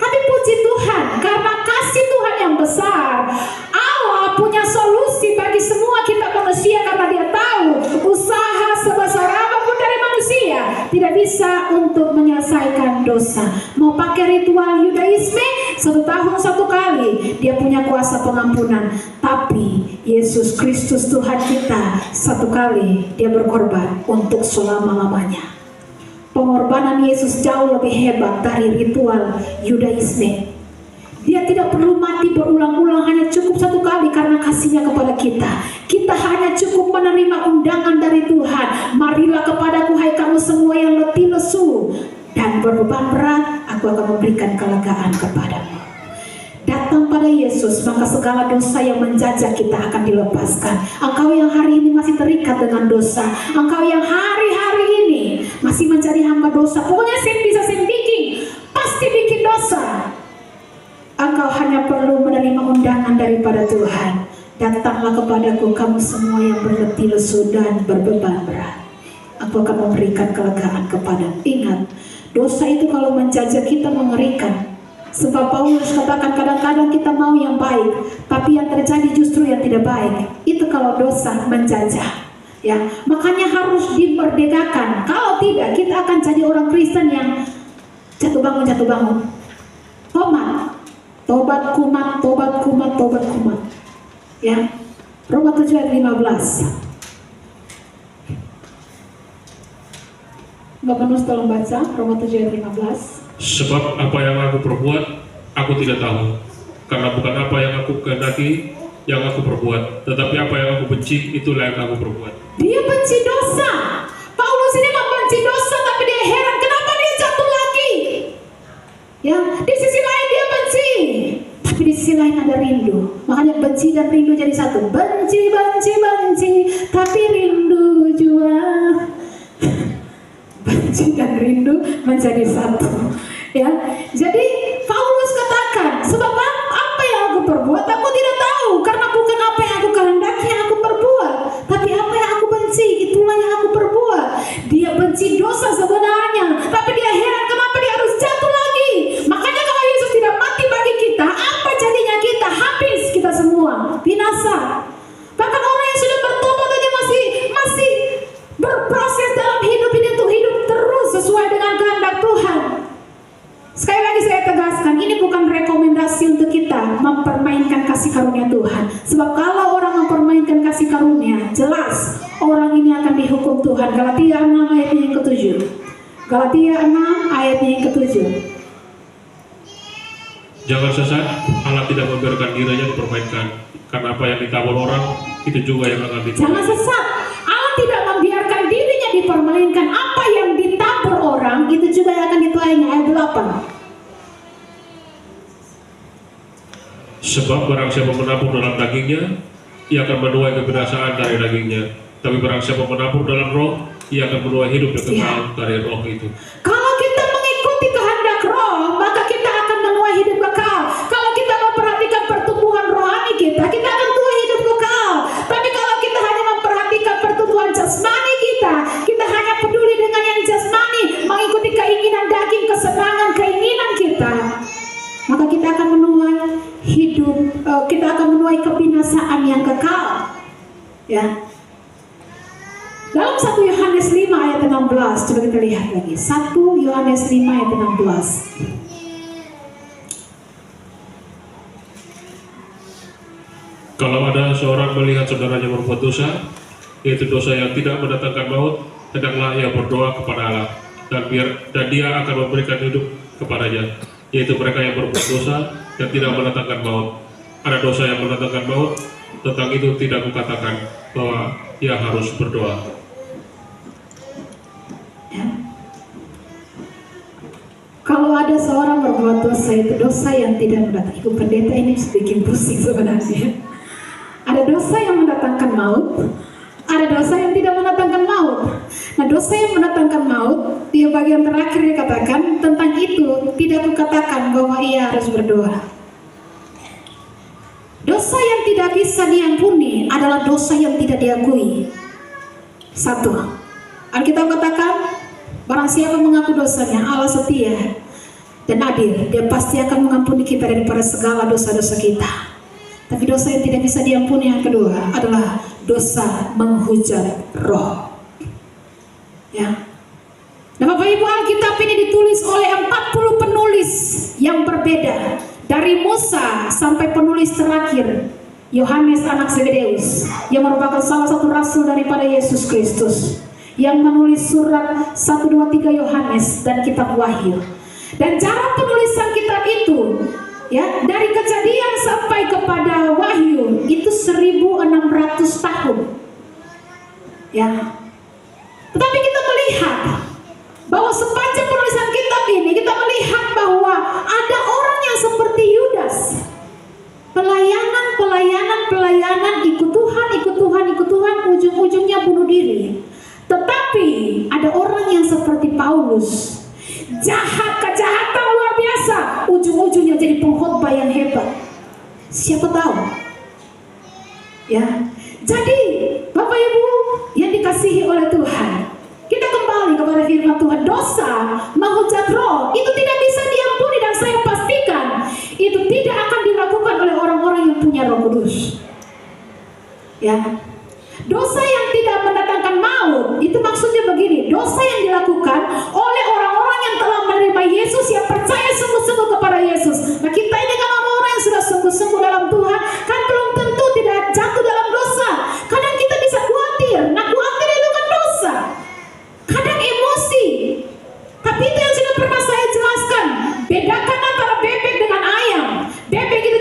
Tapi puji Tuhan, karena kasih Tuhan yang besar, Allah punya solusi bagi semua kita manusia, karena Dia tahu usaha sebesar apapun dari manusia tidak bisa untuk menyelesaikan dosa. Mau pakai ritual Yudaisme 1 tahun 1 kali, Dia punya kuasa pengampunan. Tapi Yesus Kristus Tuhan kita 1 kali Dia berkorban untuk selama-lamanya. Pengorbanan Yesus jauh lebih hebat dari ritual Yudaisme. Dia tidak perlu mati berulang-ulang, hanya cukup 1 kali karena kasihnya kepada kita. Kita hanya cukup menerima undangan dari Tuhan. Marilah kepadaku hai kamu semua yang letih lesu dan berbeban berat, aku akan memberikan kelegaan kepadamu. Datang pada Yesus, maka segala dosa yang menjajah kita akan dilepaskan. Engkau yang hari ini masih terikat dengan dosa, engkau yang hari-hari ini masih menjadi hamba dosa, pokoknya saya bikin, pasti bikin dosa. Engkau hanya perlu menerima undangan daripada Tuhan. Datanglah kepadaku kamu semua yang berletih lesu dan berbeban berat, aku akan memberikan kelegaan kepadamu. Ingat, dosa itu kalau menjajah kita mengerikan. Sebab Paulus katakan kadang-kadang kita mau yang baik, tapi yang terjadi justru yang tidak baik. Itu kalau dosa menjajah. Ya, makanya harus dimerdekakan. Kalau tidak, kita akan jadi orang Kristen yang jatuh bangun. Tobat kumat. Ya, Roma 7 ayat 15. Bapak Nus tolong baca Roma 7 ayat 15. Sebab apa yang aku perbuat, aku tidak tahu. Karena bukan apa yang aku kehendaki yang aku perbuat, tetapi apa yang aku benci, itulah yang aku perbuat. Dia benci dosa. Paulus ini membenci dosa, tapi dia heran kenapa benci dan rindu jadi satu. Benci, benci, benci, tapi rindu jua. Benci dan rindu menjadi satu. Ya, jadi Paulus katakan, sebab apa yang aku perbuat aku tidak tahu, karena bukan apa yang aku kehendaki yang aku perbuat, tapi apa yang aku benci itulah yang aku perbuat. Dia benci dosa sebenarnya, tapi dia heran kenapa dia harus jatuh lagi. Makanya kalau Yesus tidak mati bagi kita, apa jadinya kita? Habis kita semua, binasa. Bahkan orang yang sudah bertobat aja masih berproses dalam hidup ini untuk hidup terus sesuai dengan kehendak Tuhan. Sekali lagi saya tegaskan, ini bukan rekomendasi untuk kita mempermainkan kasih karunia Tuhan. Sebab kalau orang mempermainkan kasih karunia, jelas orang ini akan dihukum Tuhan. Galatia 6 ayatnya yang ke-7. Galatia 6 ayatnya yang ke-7. Jangan sesat, Allah tidak membiarkan dirinya dipermainkan. Karena apa yang ditabur orang, itu juga yang akan ditabur. Jangan sesat, Allah tidak membiarkan dirinya dipermainkan. Apa yang ditabur orang, itu juga yang akan dituainya. Ayat 8. Sebab barang siapa menabur dalam dagingnya, ia akan menuai kebinasaan dari dagingnya. Tapi barang siapa menabur dalam roh, ia akan menuai hidup yang kekal dari roh itu. Kalau kita mengikuti kehendak roh, maka kita akan menuai hidup kekal. Kalau kita memperhatikan pertumbuhan rohani kita akan tuai hidup kekal. Tapi kalau kita hanya memperhatikan pertumbuhan jasmani kita hanya peduli dengan yang jasmani, mengikuti keinginan daging, kesenangan, keinginan kita, maka kita akan menuai hidup, kita akan menuai kebinasaan yang kekal. Ya. Dalam 1 Yohanes 5 ayat 16, coba kita lihat lagi. 1 Yohanes 5 ayat 16. Kalau ada seorang melihat saudaranya berbuat dosa, yaitu dosa yang tidak mendatangkan maut, hendaklah ia berdoa kepada Allah, dan dia akan memberikan hidup kepadanya, yaitu mereka yang berbuat dosa dan tidak mendatangkan maut. Ada dosa yang mendatangkan maut, tentang itu tidak kukatakan bahwa ia harus berdoa. Kalau ada seorang berbuat dosa, itu dosa yang tidak mendatangkan. Ibu pendeta ini bikin pusing sebenarnya. Ada dosa yang mendatangkan maut, ada dosa yang tidak mendatangkan maut. Nah, dosa yang mendatangkan maut, di bagian terakhir dikatakan, tentang itu tidak kukatakan bahwa ia harus berdoa. Dosa yang tidak bisa diampuni adalah dosa yang tidak diakui. 1. Alkitab katakan, barang siapa mengaku dosanya, Allah setia dan adil, dia pasti akan mengampuni kita daripada segala dosa-dosa kita. Tapi dosa yang tidak bisa diampuni yang kedua adalah dosa menghujat roh. Ya. Nah, Bapak Ibu, Alkitab ini ditulis oleh 40 penulis yang berbeda, dari Musa sampai penulis terakhir Yohanes anak Zebedeus, yang merupakan salah satu rasul daripada Yesus Kristus, yang menulis surat 1, 2, 3 Yohanes dan kitab Wahyu. Dan cara penulisan kitab itu, ya, dari Kejadian sampai kepada Wahyu itu 1600 tahun. Ya. Tetapi kita melihat bahwa sepanjang penulisan kitab ini kita melihat bahwa ada orang yang seperti Yudas. Pelayanan, ikut Tuhan, ujung-ujungnya bunuh diri. Tetapi ada orang yang seperti Paulus, kejahatan luar biasa, ujung-ujungnya jadi pengkhotbah yang hebat. Siapa tahu? Ya. Jadi, Bapak Ibu yang dikasihi oleh Tuhan, kita kembali kepada firman Tuhan. Dosa menghujat roh itu tidak bisa diampuni, dan saya pastikan itu tidak akan dilakukan oleh orang-orang yang punya Roh Kudus. Ya. Dosa yang tidak mendatangkan maut itu maksudnya begini, dosa yang dilakukan oleh orang-orang yang telah menerima Yesus, yang percaya sungguh-sungguh kepada Yesus. Nah, kita ini kan orang-orang yang sudah sungguh-sungguh dalam Tuhan, kan belum tentu tidak jatuh dalam dosa. Kadang kita bisa khawatir. Nah, khawatir itu kan dosa. Kadang emosi. Tapi itu yang sudah pernah saya jelaskan. Bedakan antara bebek dengan ayam. Bebek itu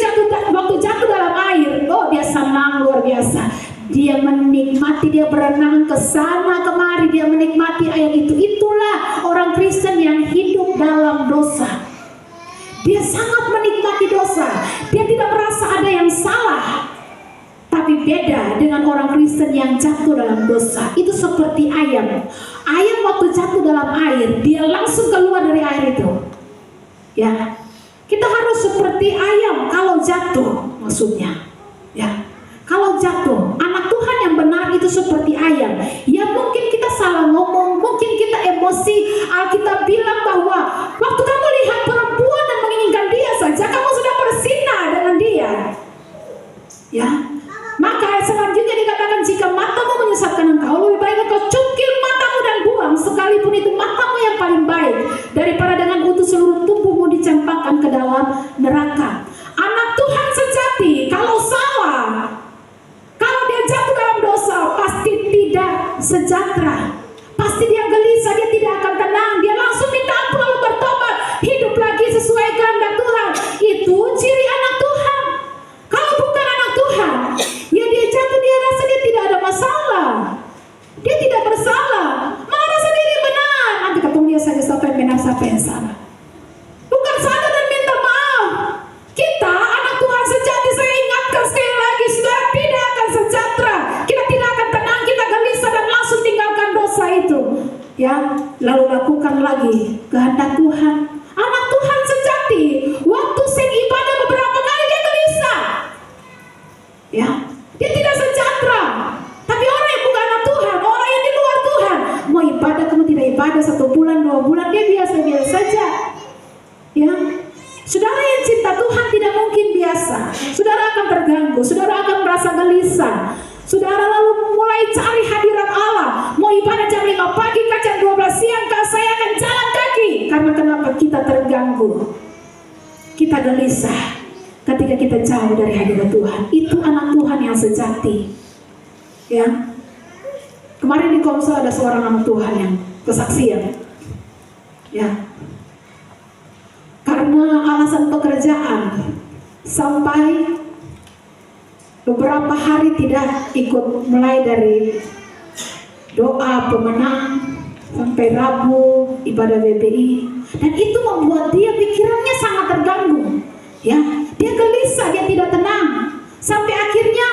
waktu jatuh dalam air, oh dia senang luar biasa. Dia menikmati, dia berenang ke sana kemari, dia menikmati air itu. Itulah orang Kristen yang hidup dalam dosa. Dia sangat menikmati dosa. Dia tidak merasa ada yang salah. Tapi beda dengan orang Kristen yang jatuh dalam dosa. Itu seperti ayam. Ayam waktu jatuh dalam air, dia langsung keluar dari air itu. Ya, kita harus seperti ayam kalau jatuh, maksudnya. Ya, kalau jatuh, anak Tuhan yang benar itu seperti ayam. Ya mungkin kita salah ngomong, mungkin kita emosi. Alkitab bilang bahwa waktu kamu lihat perempuan dan menginginkan dia saja, kamu sudah berzina dengan dia. Ya, maka ayat selanjutnya dikatakan, jika matamu menyesatkan engkau, lebih baik engkau cungkil matamu dan buang, sekalipun itu matamu yang paling baik, daripada dengan utuh seluruh tubuhmu dicampakkan ke dalam neraka. Anak Tuhan sejati kalau salah, kalau dia jatuh dalam dosa, pasti tidak sejahtera, pasti dia gelisah, dia tidak akan tenang, dia langsung minta ampun lalu bertobat, hidup lagi sesuai kehendak Tuhan. Itu ciri anak Tuhan. Kalau bukan anak Tuhan, ya dia jatuh, dia rasa dia tidak ada masalah, dia tidak bersalah, malah rasa diri benar. Nanti ketemu dia saja siapa yang benar, siapa yang salah. Bukan sadar dan minta maaf. Kita anak Tuhan sejati, saya ingatkan sekali lagi, saudara, tidak akan sejahtera. Kita tidak akan tenang, kita gelisah dan langsung tinggalkan dosa itu. Ya, lalu lakukan lagi kehendak Tuhan. Anak Tuhan sejati, waktu sing ibadah beberapa kali dia gelisah. Ya, dia tidak sejahtera. Tapi orang yang bukan anak Tuhan, orang yang di luar Tuhan, mau ibadah kamu tidak ibadah 1 bulan 2 bulan, dia biasa-biasa saja. Ya, saudara yang cinta Tuhan tidak mungkin biasa. Saudara akan terganggu, saudara akan merasa gelisah. Saudara lalu mulai cari hadirat Allah. Mau ibadah jam 5 pagi, jam 12 siang, saya akan jalan kaki. Karena kenapa? Kita terganggu, kita gelisah ketika kita jauh dari hadirat Tuhan. Itu anak Tuhan yang sejati. Ya, kemarin di Komsel ada seorang anak Tuhan yang kesaksian. Ya, karena alasan pekerjaan sampai beberapa hari tidak ikut, mulai dari doa pemenang sampai Rabu ibadah BPI, dan itu membuat dia pikirannya sangat terganggu. Ya, dia gelisah, dia tidak tenang, sampai akhirnya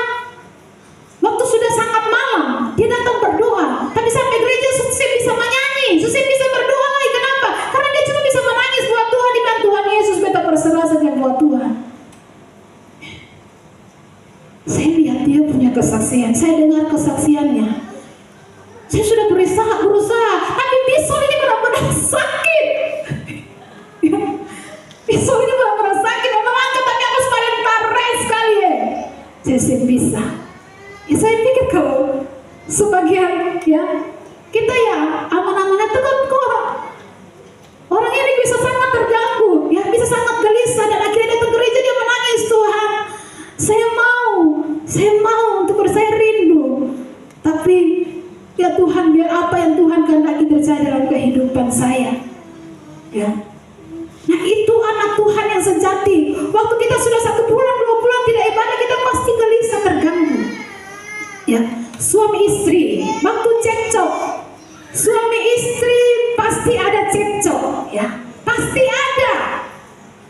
waktu sudah sangat malam dia datang berdoa, tapi sampai gereja susah bisa menyanyi, susah bisa berdoa lagi. Kenapa? Karena dia cuma bisa menangis buat Tuhan, di mana Tuhan Yesus beta berserah saja buat Tuhan. Saya lihat dia punya kesaksian, saya dengar kesaksiannya. Saya sudah berusaha, tapi pisau ini benar-benar sakit. Pisau ini benar-benar sakit, memang angkat tapi aku paling tarik sekali ya. Saya bisa. Ya saya pikir kalau sebagian ya kita ya aman-aman itu kan orang ini bisa sangat terganggu, ya bisa sangat gelisah, dan akhirnya datang ke gereja dia menangis, Tuhan, saya mau untuk saya rindu, tapi ya Tuhan, biar apa yang Tuhan kehendaki terjadi dalam kehidupan saya. Ya, nah itu anak Tuhan yang sejati. Waktu kita sudah 1 bulan 2 bulan tidak ibadah, kita pasti gelisah, terganggu. Ya, suami istri waktu cekcok, suami istri pasti ada cekcok, ya pasti ada.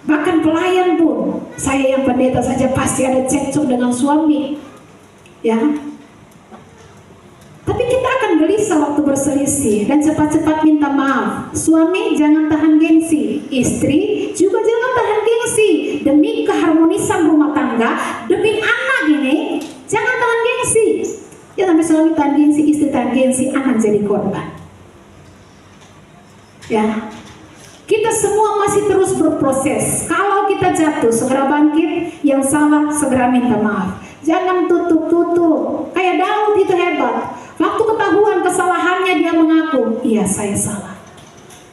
Bahkan pelayan pun, saya yang pendeta saja pasti ada cekcok dengan suami, ya. Tapi kita akan gelisah waktu berselisih dan cepat-cepat minta maaf. Suami jangan tahan gengsi, istri juga jangan tahan gengsi. Demi keharmonisan rumah tangga, demi anak ini, jangan tahan gengsi. Ya sampai suami tahan gengsi, istri tahan gengsi, anak jadi korban. Ya, kita semua masih terus berproses. Kalau kita jatuh, segera bangkit. Yang salah, segera minta maaf. Jangan tutup-tutup. Kayak Daud itu hebat. Waktu ketahuan kesalahannya, dia mengaku, iya saya salah,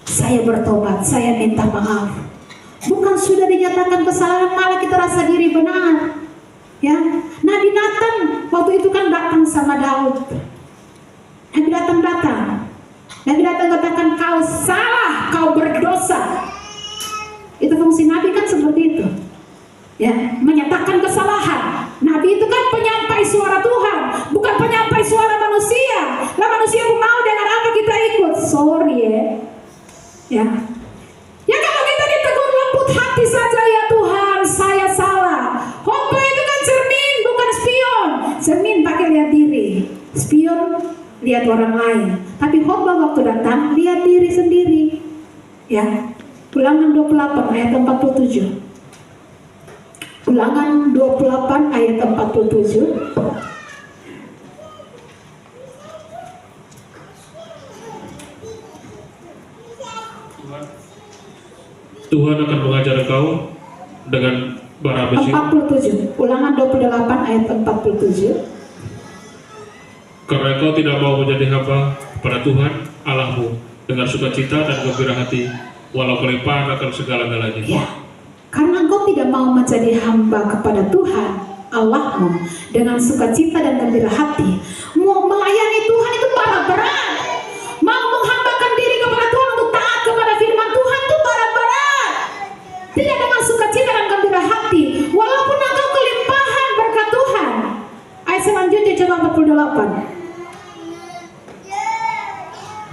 saya bertobat, saya minta maaf. Bukan sudah dinyatakan kesalahan malah kita rasa diri benar. Ya, Nabi Nathan waktu itu kan datang sama Daud. Nabi datang katakan, kau salah, kau berdosa. Itu fungsi Nabi kan seperti itu. Ya, menyatakan kesalahan. Nabi itu kan penyampai suara Tuhan, bukan penyampai suara manusia. Lah manusia mau dengan apa kita ikut? Sorry ya. Ya kalau kita ditegur lembut hati saja, ya Tuhan, saya salah. Khotbah itu kan cermin, bukan spion. Spion lihat orang lain, tapi khotbah waktu datang lihat diri sendiri. Ya, Ulangan 28 ayat 47. Ulangan 28 ayat 47. Tuhan akan mengajar engkau dengan bara besi. 47. Ulangan 28 ayat 47. Karena engkau tidak mau menjadi hamba pada Tuhan Allahmu dengan sukacita dan gembira hati, walau kelimpahan akan segala-galanya. Ya, karena engkau tidak mau menjadi hamba kepada Tuhan Allahmu dengan sukacita dan gembira hati. Mau melayani Tuhan itu berat. Mau menghambakan diri kepada Tuhan untuk taat kepada firman Tuhan itu berat. Tidak dengan sukacita dan gembira hati, walaupun engkau kelimpahan berkat Tuhan. Ayat selanjutnya coba 48.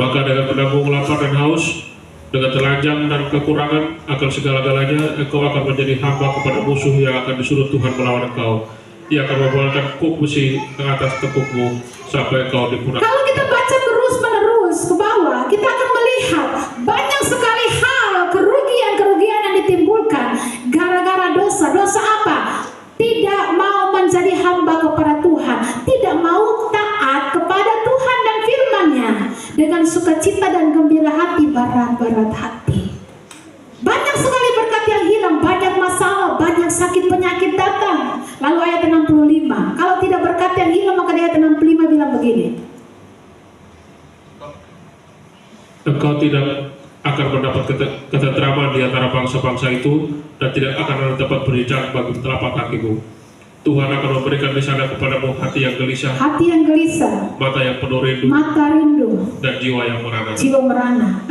Maka dengan menanggung lapar dan haus, dengan telanjang dan kekurangan akan segala-galanya, engkau akan menjadi hamba kepada musuh yang akan disuruh Tuhan melawan engkau. Ia akan membawakan kuk besi ke atas tekukmu sampai engkau dipunahkan. Kalau kita baca terus-menerus ke bawah, kita akan melihat banyak sekali hal kerugian-kerugian yang ditimbulkan gara-gara dosa. Dosa apa? Tidak mau menjadi hamba kepada Tuhan, tidak mau taat kepada Tuhan dan firman-Nya. Dengan sukacita dan gembira hati, berat-berat hati. Banyak sekali berkat yang hilang, banyak masalah, banyak sakit penyakit datang. Lalu ayat 65, kalau tidak berkat yang hilang, maka di ayat 65 bilang begini. Engkau tidak akan mendapat ketentraman di antara bangsa-bangsa itu, dan tidak akan dapat berjejak bagi telapak kakimu. Tuhan akan memberikan di sana kepadamu hati yang gelisah, mata yang penuh rindu, dan jiwa yang merana. 66.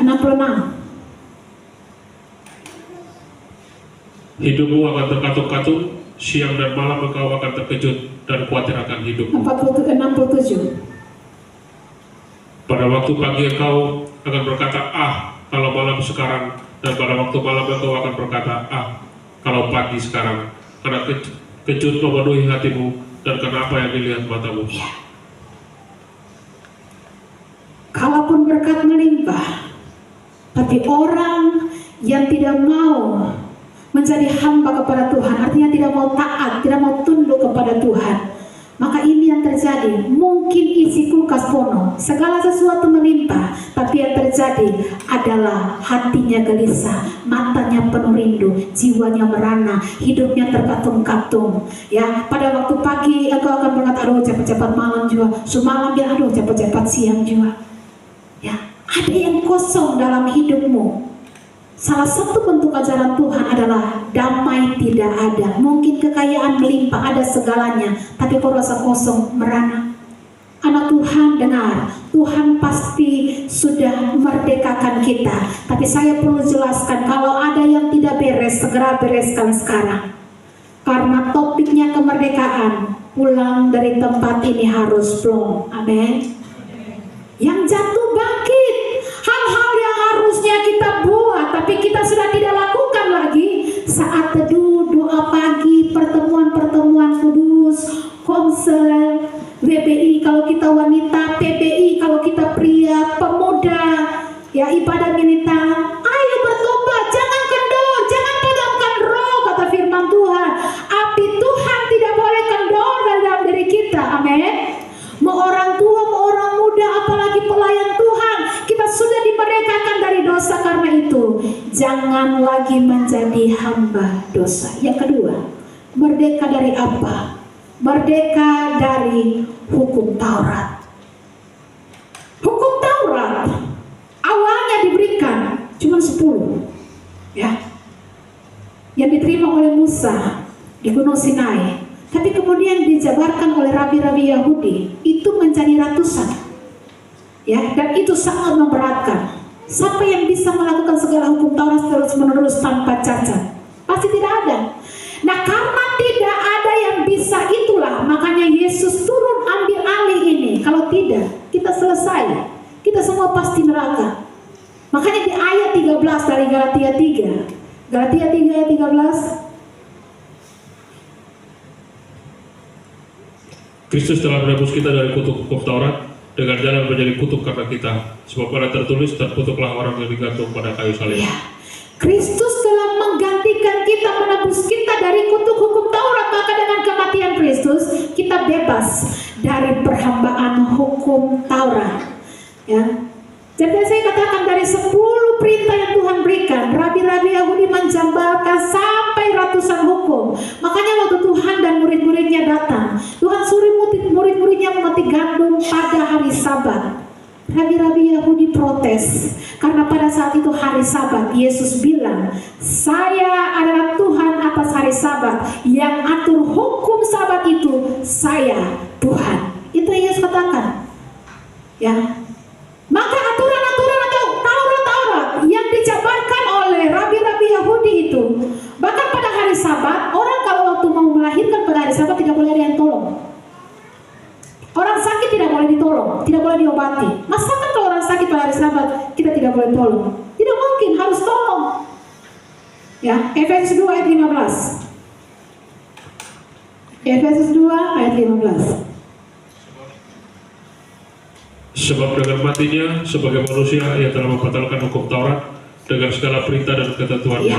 Hidupmu akan terkatung-katung, siang dan malam engkau akan terkejut dan khawatir akan hidupmu. 67. Pada waktu pagi engkau akan berkata, ah, kalau malam sekarang, dan pada waktu malam engkau akan berkata, ah, kalau pagi sekarang, karena kejut memenuhi hatimu dan karena apa yang dilihat matamu. Kalaupun berkat melimpah, tapi orang yang tidak mau menjadi hamba kepada Tuhan, artinya tidak mau taat, tidak mau tunduk kepada Tuhan, maka ini yang terjadi. Mungkin isi kulkas penuh, segala sesuatu melimpah, tapi yang terjadi adalah hatinya gelisah, matanya penuh rindu, jiwanya merana, hidupnya terkatung-katung. Ya, pada waktu pagi engkau akan berkata, aduh cepat-cepat malam juga, semalam dia aduh cepat-cepat siang juga. Ya, ada yang kosong dalam hidupmu. Salah satu bentuk ajaran Tuhan adalah damai tidak ada. Mungkin kekayaan melimpah, ada segalanya, tapi kau rasa kosong, merana. Anak Tuhan, dengar, Tuhan pasti sudah merdekakan kita. Tapi saya perlu jelaskan, kalau ada yang tidak beres, segera bereskan sekarang. Karena topiknya kemerdekaan, pulang dari tempat ini harus plong. Amin. Yang jatuh bangkit, hal-hal yang harusnya kita buat tapi kita sudah tidak lakukan lagi. Saat teduh, doa pagi, pertemuan-pertemuan kudus, konsel, WBI kalau kita wanita, PBI kalau kita pria, pemuda, ya ibadah militan. Ayo bertobat, jangan kendor, jangan padamkan roh, kata firman Tuhan. Api Tuhan tidak boleh kendor dalam diri kita. Amin. Mau orang tua, mau orang muda, apalagi pelayan Tuhan, kita sudah dimerdekakan dari dosa. Karena itu jangan lagi menjadi hamba dosa. Yang kedua, merdeka dari apa? Merdeka dari hukum Taurat. Hukum Taurat awalnya diberikan cuma 10, ya, yang diterima oleh Musa di Gunung Sinai. Tapi kemudian dijabarkan oleh rabi-rabi Yahudi itu menjadi ratusan, ya, dan itu sangat memberatkan. Siapa yang bisa melakukan segala hukum Taurat terus-menerus tanpa cacat? Pasti tidak ada. Nah, karena tidak ada yang bisa, itulah makanya Yesus turun ambil alih ini. Kalau tidak, kita selesai. Kita semua pasti neraka. Makanya di ayat 13 dari Galatia 3. Galatia 3 ayat 13. Kristus telah menebus kita dari kutuk hukum Taurat dengan jalan menjadi kutuk karena kita. Sebab ada tertulis, terkutuklah orang yang digantung pada kayu salib. Ya. Kristus telah menggantikan kita, menebus kita dari kutuk hukum Taurat, maka dengan kematian Kristus kita bebas dari perhambaan hukum Taurat. Ya. Jadi saya katakan dari 10 perintah yang Tuhan berikan, rabi-rabi Yahudi menjambalkan sampai ratusan hukum. Makanya waktu Tuhan dan murid-muridnya datang, Tuhan suruh murid-muridnya memetik gandum pada hari Sabat. Rabi-rabi Yahudi protes karena pada saat itu hari Sabat. Yesus bilang, saya adalah Tuhan atas hari Sabat, yang atur hukum Sabat itu saya Tuhan. Itu yang Yesus katakan. Ya. Maka aturan-aturan atau Taurat-Taurat yang dijabarkan oleh rabi-rabi Yahudi itu, bahkan pada hari Sabat, orang kalau waktu mau melahirkan pada hari Sabat tidak boleh ada yang tolong. Orang sakit tidak boleh ditolong, tidak boleh diobati. Masa kan kalau orang sakit pada hari Sabat kita tidak boleh tolong? Tidak mungkin, harus tolong. Ya, Efesus 2 ayat 15. Efesus 2 ayat 15. Sebab dengan matinya sebagai manusia ia telah membatalkan hukum Taurat dengan segala perintah dan ketentuannya.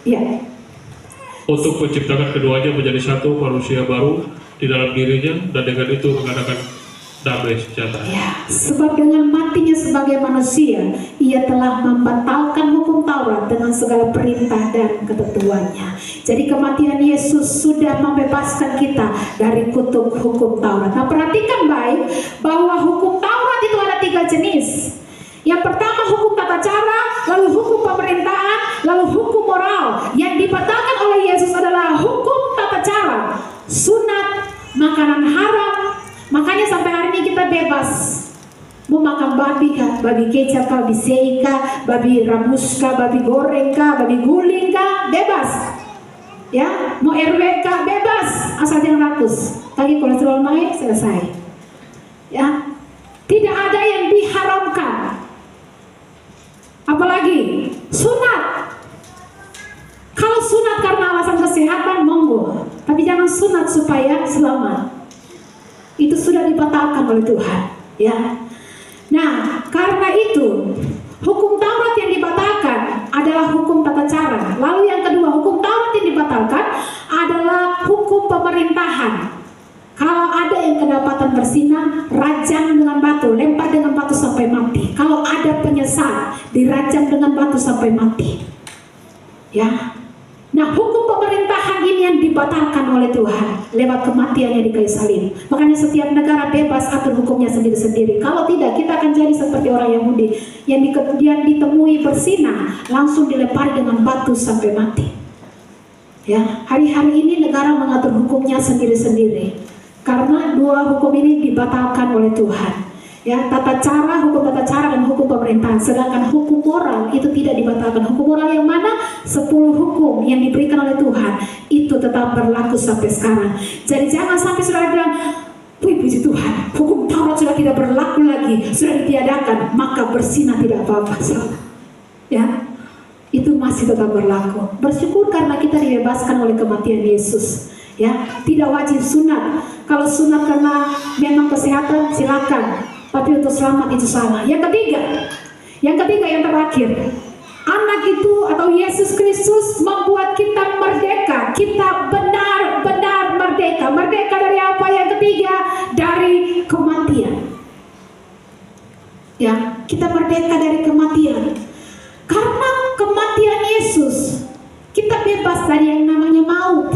Ya. Untuk menciptakan keduanya menjadi satu manusia baru di dalam dirinya, dan dengan itu mengadakan damai sejahtera. Ya, sebab dengan matinya sebagai manusia ia telah membatalkan hukum Taurat dengan segala perintah dan ketentuannya. Jadi kematian Yesus sudah membebaskan kita dari kutuk hukum Taurat. Nah, perhatikan baik bahwa hukum Taurat itu ada 3 jenis. Yang pertama hukum tata cara, lalu hukum pemerintahan, lalu hukum moral. Yang dibatalkan oleh Yesus adalah hukum tata cara, sunat, makanan haram. Makanya sampai hari ini kita bebas. Mau makan babi kah, babi kecap kah, babi sei kah, babi ramus kah, babi goreng kah, babi guling kah, bebas. Ya, mau RW kah, bebas, asal jangan rakus. Tadi kolesterol naik, selesai. Ya, tidak ada yang diharamkan. Apalagi sunat. Kalau sunat karena alasan kesehatan, monggo. Tapi jangan sunat supaya selamat. Itu sudah dibatalkan oleh Tuhan. Ya. Nah, karena itu hukum Taurat yang dibatalkan adalah hukum tata cara. Lalu yang kedua, hukum Taurat yang dibatalkan adalah hukum pemerintahan. Kalau ada yang kedapatan berzina, rajam dengan batu, lempar dengan batu sampai mati. Kalau ada penyesal, dirajam dengan batu sampai mati. Ya. Nah, hukum pemerintahan ini yang dibatalkan oleh Tuhan lewat kematiannya di kayu salib. Makanya setiap negara bebas atur hukumnya sendiri-sendiri. Kalau tidak, kita akan jadi seperti orang Yahudi yang ditemui berzina, langsung dilempari dengan batu sampai mati. Ya, hari-hari ini negara mengatur hukumnya sendiri-sendiri. Karena 2 hukum ini dibatalkan oleh Tuhan. Ya, tata cara, hukum tata cara dan hukum pemerintahan. Sedangkan hukum moral itu tidak dibatalkan. Hukum moral yang mana? 10 hukum yang diberikan oleh Tuhan itu tetap berlaku sampai sekarang. Jadi jangan sampai saudara bilang, puji Tuhan, hukum Taurat sudah tidak berlaku lagi, sudah ditiadakan, maka berzina tidak apa-apa. Ya, itu masih tetap berlaku. Bersyukur karena kita dibebaskan oleh kematian Yesus. Ya, tidak wajib sunat. Kalau sunat karena memang kesehatan, silakan. Tapi untuk selamat itu salah. Yang ketiga yang terakhir, anak itu atau Yesus Kristus membuat kita merdeka. Kita benar-benar merdeka. Merdeka dari apa? Yang ketiga, dari kematian. Ya, kita merdeka dari kematian. Karena kematian Yesus, kita bebas dari yang namanya maut.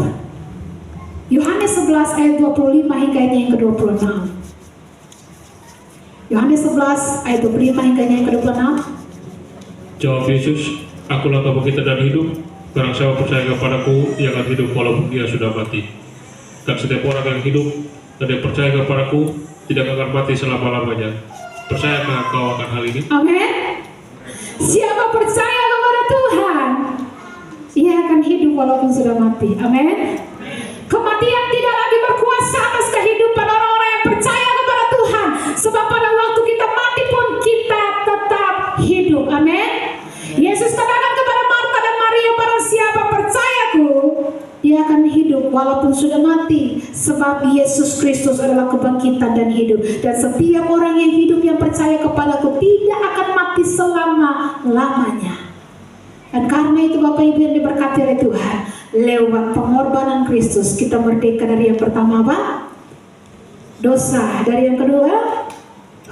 Yohanes 11 ayat 25 hingga yang ke-26. Yohanes 11 ayat 25 hingga yang ke-26. Jawab Yesus, akulah kebangkitan dan hidup. Barang siapa percaya kepadaku, ia akan hidup walaupun dia sudah mati. Dan setiap orang yang hidup dan yang percaya kepadaku tidak akan mati selama-lamanya. Percayakah kau akan hal ini? Amin. Siapa percaya kepada Tuhan, ia akan hidup walaupun sudah mati. Amin. Kematian tidak lagi berkuasa atas kehidupan orang-orang yang percaya kepada Tuhan. Sebab pada waktu kita mati pun kita tetap hidup. Amin. Yesus katakan kepada Marta dan Maria, barang siapa percayaku, dia akan hidup walaupun sudah mati. Sebab Yesus Kristus adalah kebangkitan dan hidup. Dan setiap orang yang hidup yang percaya kepadaku tidak akan mati selama-lamanya. Dan karena itu Bapak Ibu yang diberkati oleh Tuhan, lewat pengorbanan Kristus kita merdeka dari yang pertama apa? Dosa. Dari yang kedua,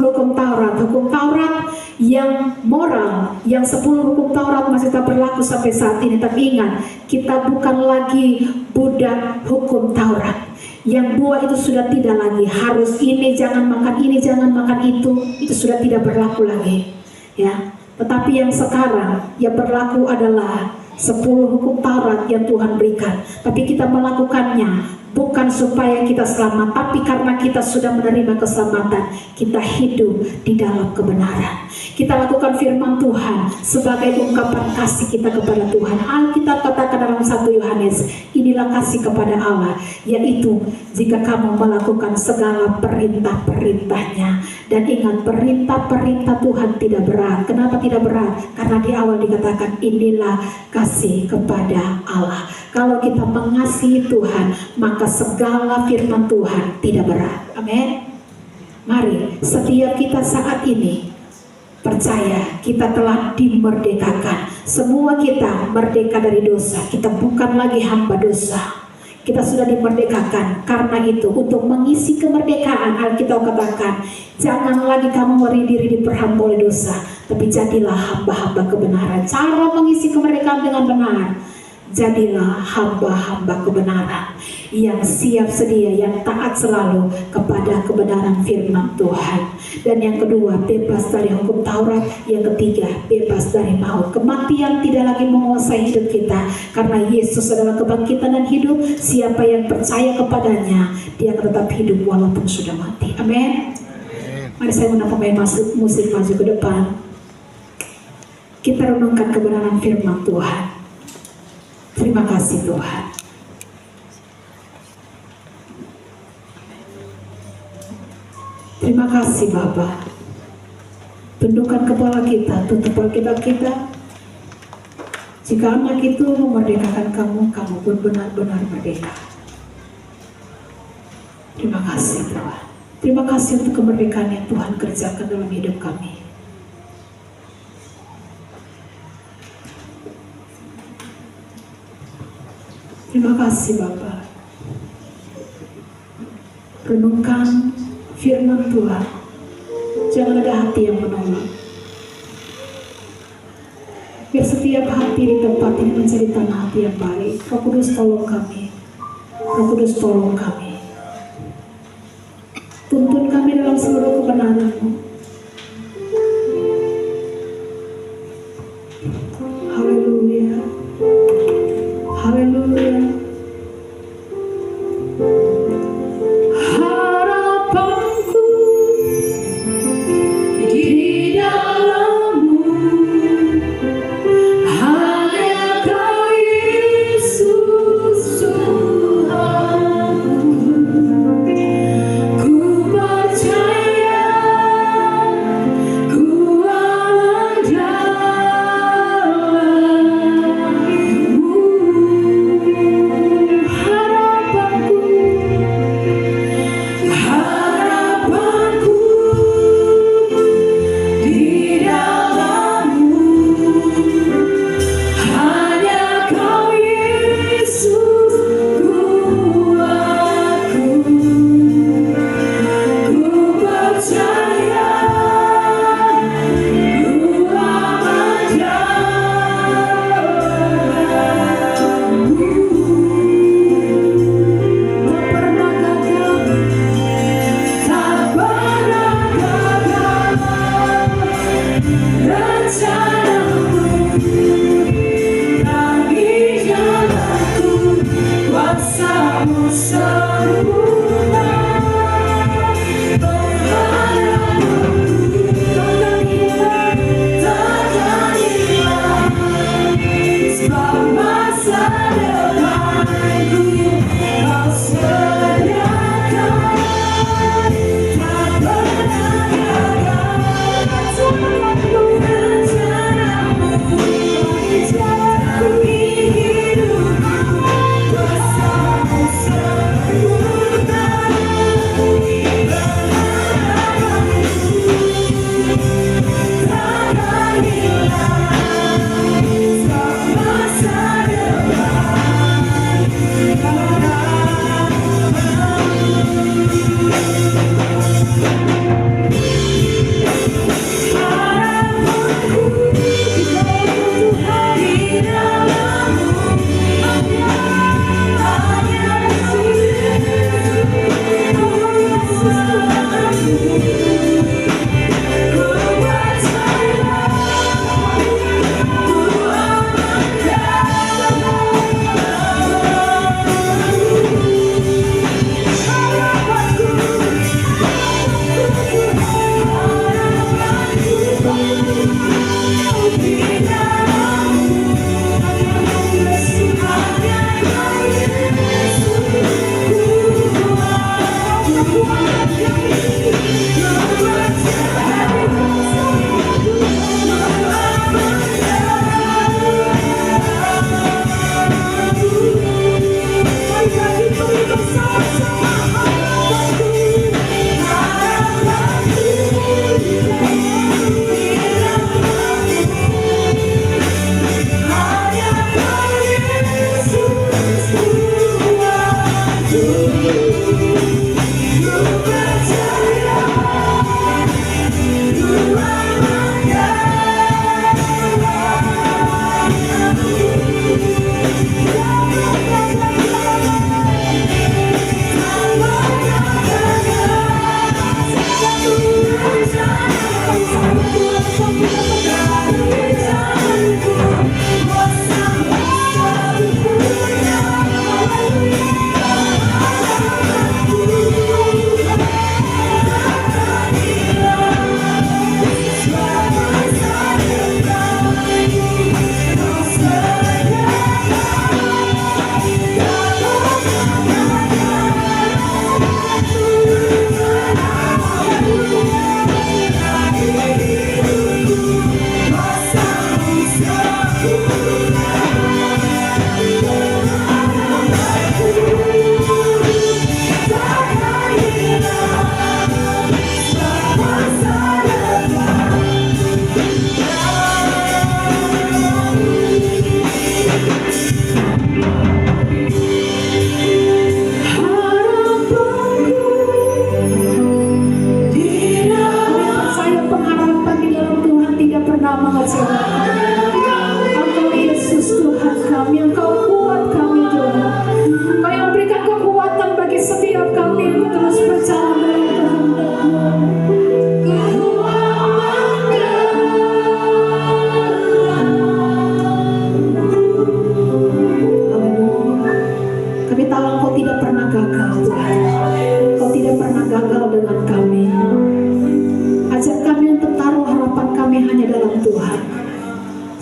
hukum Taurat. Hukum Taurat yang moral, yang 10 hukum Taurat masih tetap berlaku sampai saat ini. Tapi ingat, kita bukan lagi budak hukum Taurat. Yang 2 itu sudah tidak lagi. Harus ini jangan makan ini, jangan makan itu sudah tidak berlaku lagi. Ya. Tetapi yang sekarang yang berlaku adalah 10 hukum Taurat yang Tuhan berikan. Tapi kita melakukannya bukan supaya kita selamat, tapi karena kita sudah menerima keselamatan, kita hidup di dalam kebenaran. Kita lakukan firman Tuhan sebagai ungkapan kasih kita kepada Tuhan. Alkitab katakan dalam 1 Yohanes, inilah kasih kepada Allah, yaitu jika kamu melakukan segala perintah-perintahnya. Dan ingat, perintah-perintah Tuhan tidak berat. Kenapa tidak berat? Karena di awal dikatakan inilah kasih kepada Allah. Kalau kita mengasihi Tuhan, maka segala firman Tuhan tidak berat. Amin. Mari setiap kita saat ini percaya kita telah dimerdekakan. Semua kita merdeka dari dosa. Kita bukan lagi hamba dosa. Kita sudah dimerdekakan. Karena itu untuk mengisi kemerdekaan, Alkitab katakan, jangan lagi kamu diri diperhamba oleh dosa, tapi jadilah hamba-hamba kebenaran. Cara mengisi kemerdekaan dengan benar, jadilah hamba-hamba kebenaran yang siap sedia, yang taat selalu kepada kebenaran firman Tuhan. Dan yang kedua, bebas dari hukum Taurat. Yang ketiga, bebas dari maut. Kematian tidak lagi menguasai hidup kita, karena Yesus adalah kebangkitan dan hidup. Siapa yang percaya kepadanya, dia akan tetap hidup walaupun sudah mati. Amin. Mari saya undang pemain musik maju ke depan. Kita renungkan kebenaran firman Tuhan. Terima kasih Tuhan. Terima kasih Bapa. Tundukkan kepala kita, tutup Alkitab kita. Jika anak itu memerdekakan kamu, kamu pun benar-benar merdeka. Terima kasih Tuhan. Terima kasih untuk kemerdekaan yang Tuhan kerjakan dalam hidup kami. Terima kasih Bapa. Renungkan firman Tuhan. Jangan ada hati yang menolak. Biar setiap hati di tempat ini menjadi tanah hati yang baik. Roh Kudus tolong kami. Roh Kudus tolong kami. Tuntun kami dalam seluruh kebenaran-Mu. Haleluya. Haleluya. Harapanku di dalam-Mu, hanya Kau Yesus Tuhanku. Ku percaya, ku andalkan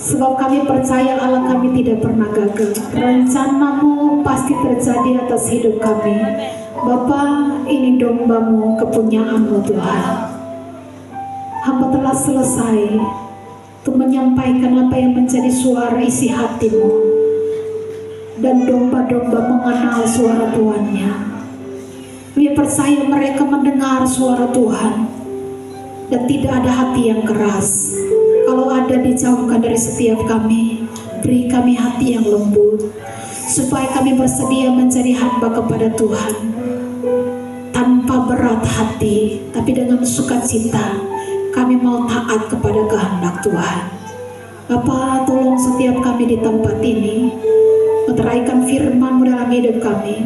Sebab kami percaya Allah kami tidak pernah gagal. Rencana-Mu pasti terjadi atas hidup kami. Bapa, ini domba-Mu, kepunyaan-Mu Tuhan. Hamba telah selesai untuk menyampaikan apa yang menjadi suara isi hati-Mu. Dan domba-domba mengenal suara tuannya. Kami percaya mereka mendengar suara Tuhan. Dan tidak ada hati yang keras. Kalau ada, dijauhkan dari setiap kami. Beri kami hati yang lembut, supaya kami bersedia menjadi hamba kepada Tuhan. Tanpa berat hati, tapi dengan sukacita, kami mau taat kepada kehendak Tuhan. Bapa, tolong setiap kami di tempat ini meteraikan firman-Mu dalam hidup kami.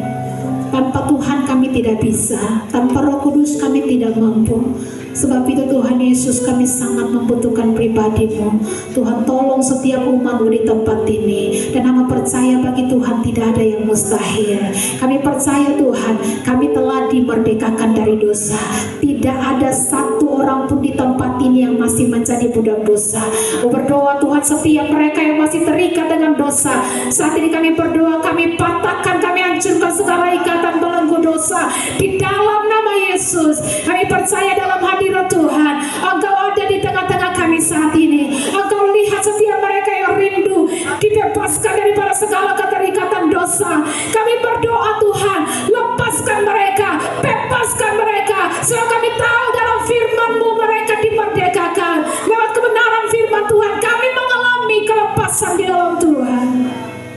Tanpa Tuhan kami tidak bisa, tanpa Roh Kudus kami tidak mampu. Sebab itu Tuhan Yesus, kami sangat membutuhkan pribadi-Mu. Tuhan, tolong setiap umat-Mu di tempat ini. Dan hamba percaya bagi Tuhan tidak ada yang mustahil. Kami percaya Tuhan, kami telah dimerdekakan dari dosa. Tidak ada satu orang pun di tempat ini yang masih menjadi budak dosa. Berdoa Tuhan, setiap mereka yang masih terikat dengan dosa, saat ini kami berdoa, kami patahkan, kami hancurkan segala ikatan belenggu dosa di dalam nama Yesus. Kami percaya dalam hadirat Tuhan, Engkau ada di tengah-tengah kami saat ini. Engkau lihat setiap mereka yang rindu dibebaskan daripada segala keterikatan dosa. Kami berdoa Tuhan, lepaskan mereka, bebaskan mereka. Sebab kami tahu dalam firman-Mu mereka dimerdekakan. Lewat kebenaran firman Tuhan, kami mengalami kelepasan di dalam Tuhan.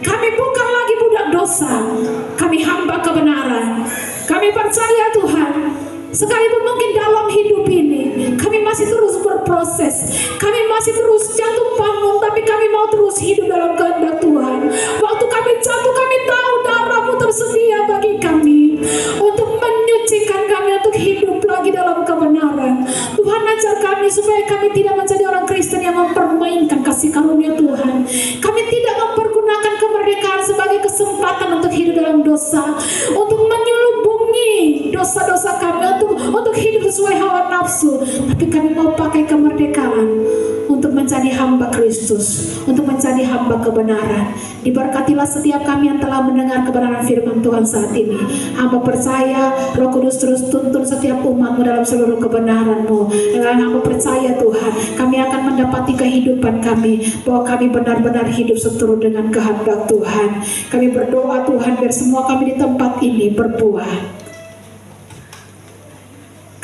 Kami bukan lagi budak dosa, kami hamba kebenaran. Kami percaya Tuhan, sekalipun mungkin dalam hidup ini kami masih terus berproses, kami masih terus jatuh bangun, tapi kami mau terus hidup dalam kehendak Tuhan. Waktu kami jatuh, kami tahu darah-Mu tersedia bagi kami untuk menyucikan kami, untuk hidup lagi dalam kebenaran. Tuhan, ajar kami supaya kami tidak menjadi orang Kristen yang mempermainkan kasih karunia Tuhan. Kami tidak mempergunakan kemerdekaan sebagai kesempatan untuk hidup dalam dosa, untuk menyelubungi dosa-dosa kami, untuk hidup sesuai hawa nafsu. Tapi kami mau pakai kemerdekaan untuk menjadi hamba Kristus, untuk menjadi hamba kebenaran. Diberkatilah setiap kami yang telah mendengar kebenaran firman Tuhan saat ini. Hamba percaya Roh Kudus terus tuntun setiap umat-Mu dalam seluruh kebenaran-Mu. Dan hamba percaya Tuhan, kami akan mendapati kehidupan kami, bahwa kami benar-benar hidup seturut dengan kehendak Tuhan. Kami berdoa Tuhan, biar semua kami di tempat ini berbuah.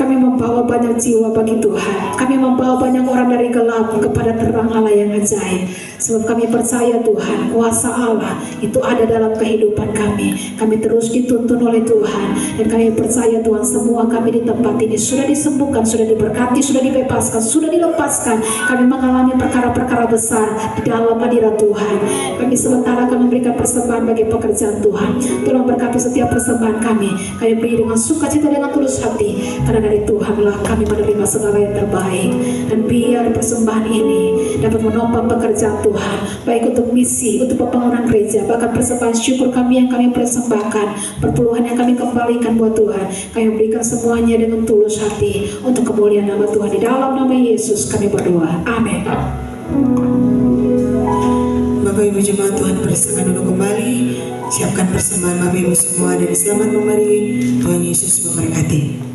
Kami membawa banyak jiwa bagi Tuhan. Kami membawa banyak orang dari gelap kepada terang Allah yang ajaib. Sebab kami percaya Tuhan, kuasa Allah itu ada dalam kehidupan kami. Kami terus dituntun oleh Tuhan. Dan kami percaya Tuhan, semua kami di tempat ini sudah disembuhkan, sudah diberkati, sudah dibebaskan, sudah dilepaskan. Kami mengalami perkara-perkara besar di dalam hadirat Tuhan. Kami sementara akan memberikan persembahan bagi pekerjaan Tuhan. Tolong berkati setiap persembahan kami. Kami beri dengan sukacita, dengan tulus hati. Karena dari Tuhanlah kami menerima segala yang terbaik. Dan biar persembahan ini dapat menopang pekerjaan Tuhan, baik untuk misi, untuk pembangunan gereja, bahkan persembahan syukur kami yang kami persembahkan, perpuluhan yang kami kembalikan buat Tuhan. Kami berikan semuanya dengan tulus hati untuk kemuliaan nama Tuhan. Di dalam nama Yesus kami berdoa, amin. Bapak Ibu Jemaat Tuhan, persilakan duduk kembali. Siapkan persembahan Bapak Ibu semua, dan selamat kembali. Tuhan Yesus memberkati.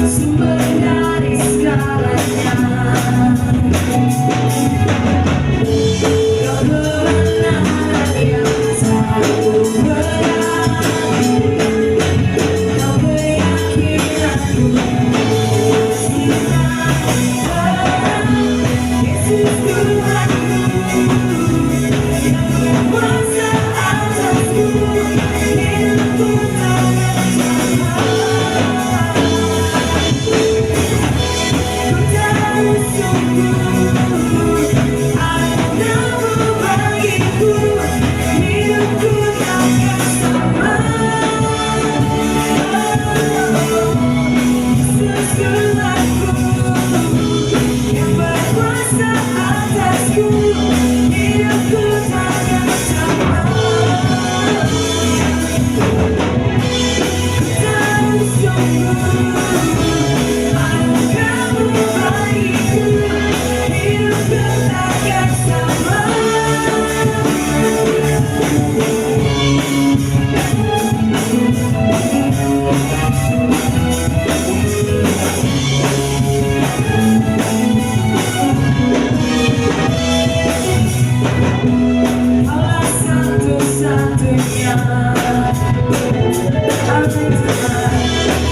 Sumber dari segalanya.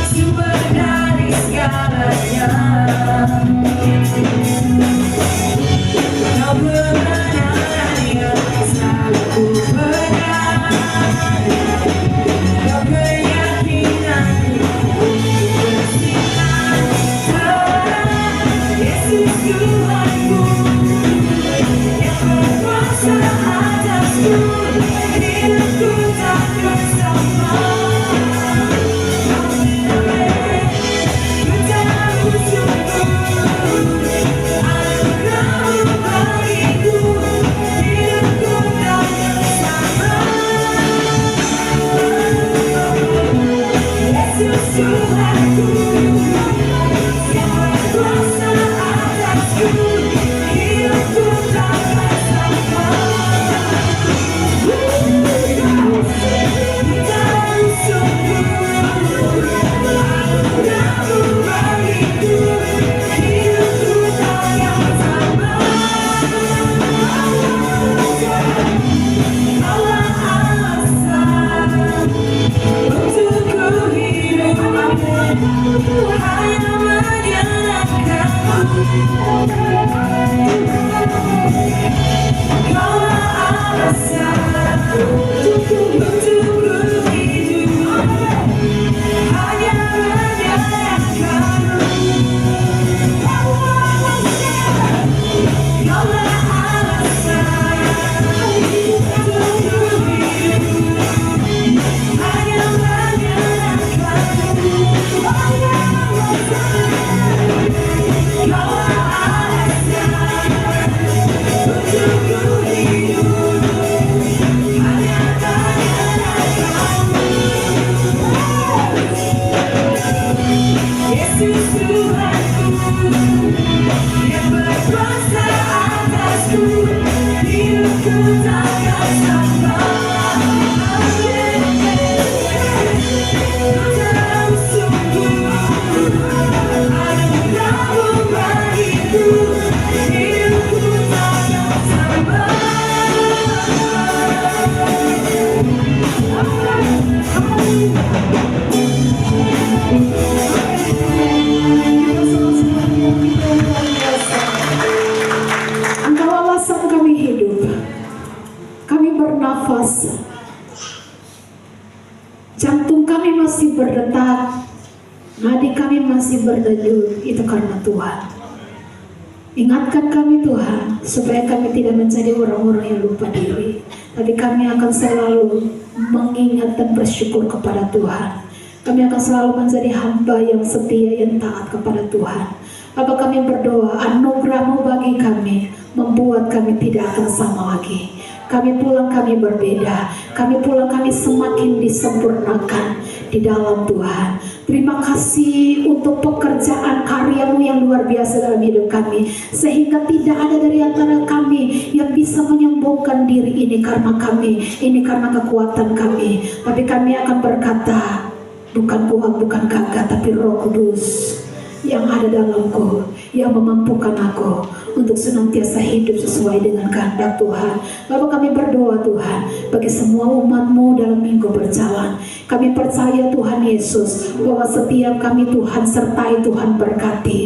sumber dari segalanya. Kau kebenaran yang selalu ku pegang, kau keyakinanku bersinar terang. Yesus Tuhanku yang berkuasa atasku, hidupku takkan sama. Jantung kami masih berdetak, nadi kami masih berdenyut, itu karena Tuhan. Ingatkan kami Tuhan, supaya kami tidak menjadi orang-orang yang lupa diri, tapi kami akan selalu mengingat dan bersyukur kepada Tuhan. Kami akan selalu menjadi hamba yang setia, yang taat kepada Tuhan. Bapa, kami berdoa, anugerah-Mu bagi kami membuat kami tidak akan sama lagi. Kami pulang, kami berbeda. Kami pulang, kami semakin disempurnakan di dalam Tuhan. Terima kasih untuk pekerjaan karya-Mu yang luar biasa dalam hidup kami, sehingga tidak ada dari antara kami yang bisa menyombongkan diri ini karena kami, ini karena kekuatan kami. Tapi kami akan berkata, bukan kuat, bukan gagah, tapi Roh Kudus yang ada dalamku, yang memampukan aku untuk senantiasa hidup sesuai dengan kehendak Tuhan. Bapak, kami berdoa Tuhan bagi semua umat-Mu dalam minggu berjalan. Kami percaya Tuhan Yesus bahwa setiap kami Tuhan sertai, Tuhan berkati.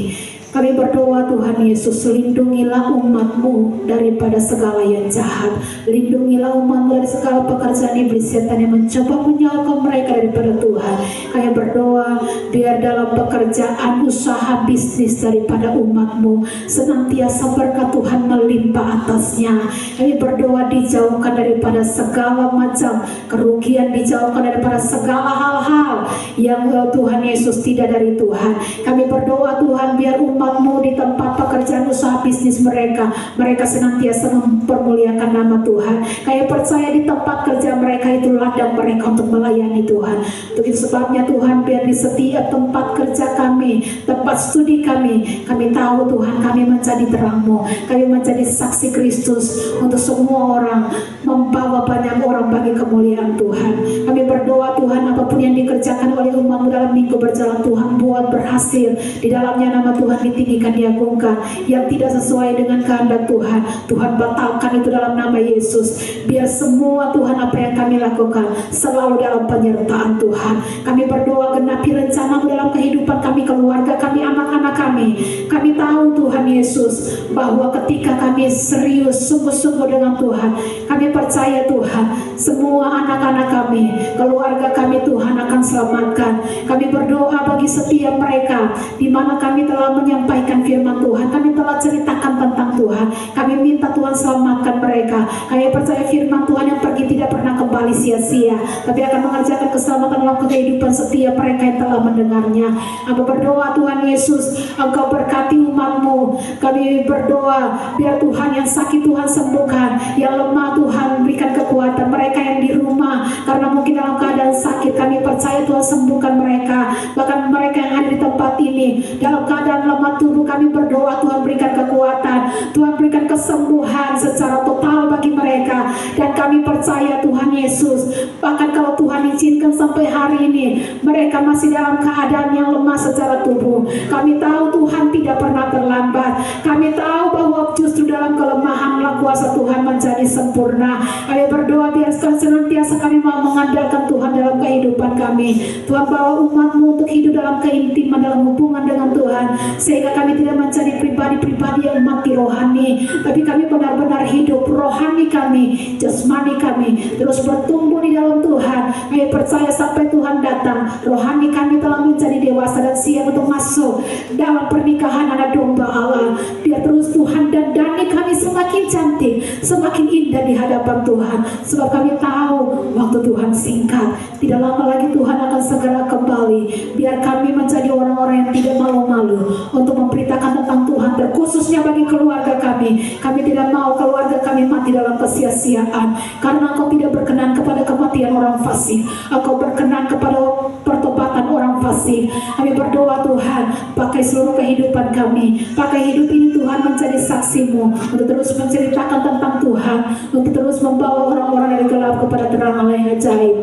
Kami berdoa Tuhan Yesus, lindungilah umat-Mu daripada segala yang jahat. Lindungilah umat-Mu dari segala pekerjaan iblis setan yang mencoba menyalahkan mereka daripada Tuhan. Kami berdoa biar dalam pekerjaan, usaha, bisnis daripada umat-Mu senantiasa berkat Tuhan melimpah atasnya. Kami berdoa dijauhkan daripada segala macam kerugian, dijauhkan daripada segala hal-hal yang Tuhan Yesus tidak dari Tuhan. Kami berdoa Tuhan biar umat-Mu di tempat pekerjaan, usaha, bisnis mereka senantiasa mempermuliakan nama Tuhan. Kami percaya di tempat kerja mereka itu ladang mereka untuk melayani Tuhan. Untuk itu sebabnya Tuhan, biar di setiap tempat kerja kami, tempat studi kami tahu Tuhan, kami menjadi terang-Mu, kami menjadi saksi Kristus untuk semua orang membawa banyak orang bagi kemuliaan Tuhan. Kami berdoa Tuhan, apapun yang dikerjakan oleh umat-Mu dalam minggu berjalan Tuhan, buat berhasil. Di dalamnya nama Tuhan ditinggikan, diagungkan. Yang tidak sesuai dengan kehendak Tuhan, Tuhan batalkan itu dalam nama Yesus. Biar semua Tuhan apa yang kami lakukan selalu dalam penyertaan Tuhan. Kami berdoa genapi rencana-Mu dalam kehidupan kami, keluarga kami, anak-anak kami. Kami tahu Tuhan Yesus bahwa ketika kami serius sungguh-sungguh dengan Tuhan, kami percaya Tuhan semua anak-anak kami, keluarga kami Tuhan akan selamatkan. Kami berdoa bagi setiap mereka di mana kami telah menyampaikan firman Tuhan, kami telah ceritakan tentang Tuhan. Kami minta Tuhan selamatkan mereka. Kami percaya firman Tuhan yang pergi tidak pernah kembali sia-sia, tapi akan mengerjakan keselamatan dalam kehidupan setiap mereka yang telah mendengarnya. Aku berdoa Tuhan Yesus, Engkau berkati umat-Mu. Kami berdoa biar Tuhan yang sakit Tuhan sembuhkan, yang lemah Tuhan berikan kekuatan. Mereka yang di rumah karena mungkin dalam keadaan sakit, kami percaya Tuhan sembuhkan mereka. Bahkan mereka yang ada di tempat ini dalam keadaan lemah tubuh, kami berdoa Tuhan berikan kekuatan, Tuhan berikan kesembuhan secara total bagi mereka. Dan kami percaya Tuhan Yesus, bahkan kalau Tuhan izinkan sampai hari ini mereka masih dalam keadaan yang lemah secara tubuh, kami tahu Tuhan tidak pernah terlambat. Kami tahu bahwa justru dalam kelemahanlah kuasa Tuhan menjadi sempurna. Kami berdoa biar senantiasa kami mau mengandalkan Tuhan dalam kehidupan kami. Tuhan bawa umat-Mu untuk hidup dalam keintiman, dalam hubungan dengan Tuhan, sehingga kami tidak menjadi pribadi-pribadi yang mati rohani, tapi kami benar-benar hidup rohani kami, jasmani kami terus bertumbuh di dalam Tuhan. Kami percaya sampai Tuhan datang, rohani kami telah menjadi dewasa dan siap untuk masuk dalam pernikahan anak domba Allah. Biar terus Tuhan dandani kami semakin cantik, semakin indah di hadapan Tuhan, sebab kami tahu waktu Tuhan singkat, tidak lama lagi Tuhan akan segera kembali. Biar kami menjadi orang-orang yang tidak malu-malu untuk memberitakan tentang Tuhan, terkhususnya bagi keluarga kami. Kami tidak mau keluarga kami mati dalam kesia-siaan, karena Engkau tidak berkenan kepada kematian orang fasik, Engkau berkenan kepada pertobatan orang fasik. Kami berdoa Tuhan, pakai seluruh kehidupan kami, pakai hidup ini Tuhan menjadi saksi-Mu, untuk terus menceritakan tentang Tuhan, untuk terus membawa orang-orang dari gelap kepada terang Allah yang ajaib.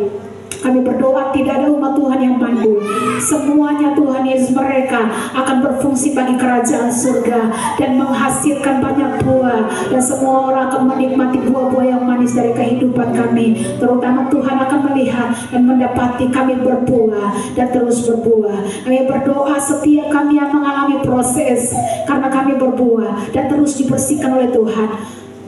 Kami berdoa tidak ada umat Tuhan yang mandul. Semuanya Tuhan Yesus, mereka akan berfungsi bagi kerajaan surga dan menghasilkan banyak buah, dan semua orang akan menikmati buah-buah yang manis dari kehidupan kami. Terutama Tuhan akan melihat dan mendapati kami berbuah dan terus berbuah. Kami berdoa setiap kami yang mengalami proses karena kami berbuah dan terus dibersihkan oleh Tuhan.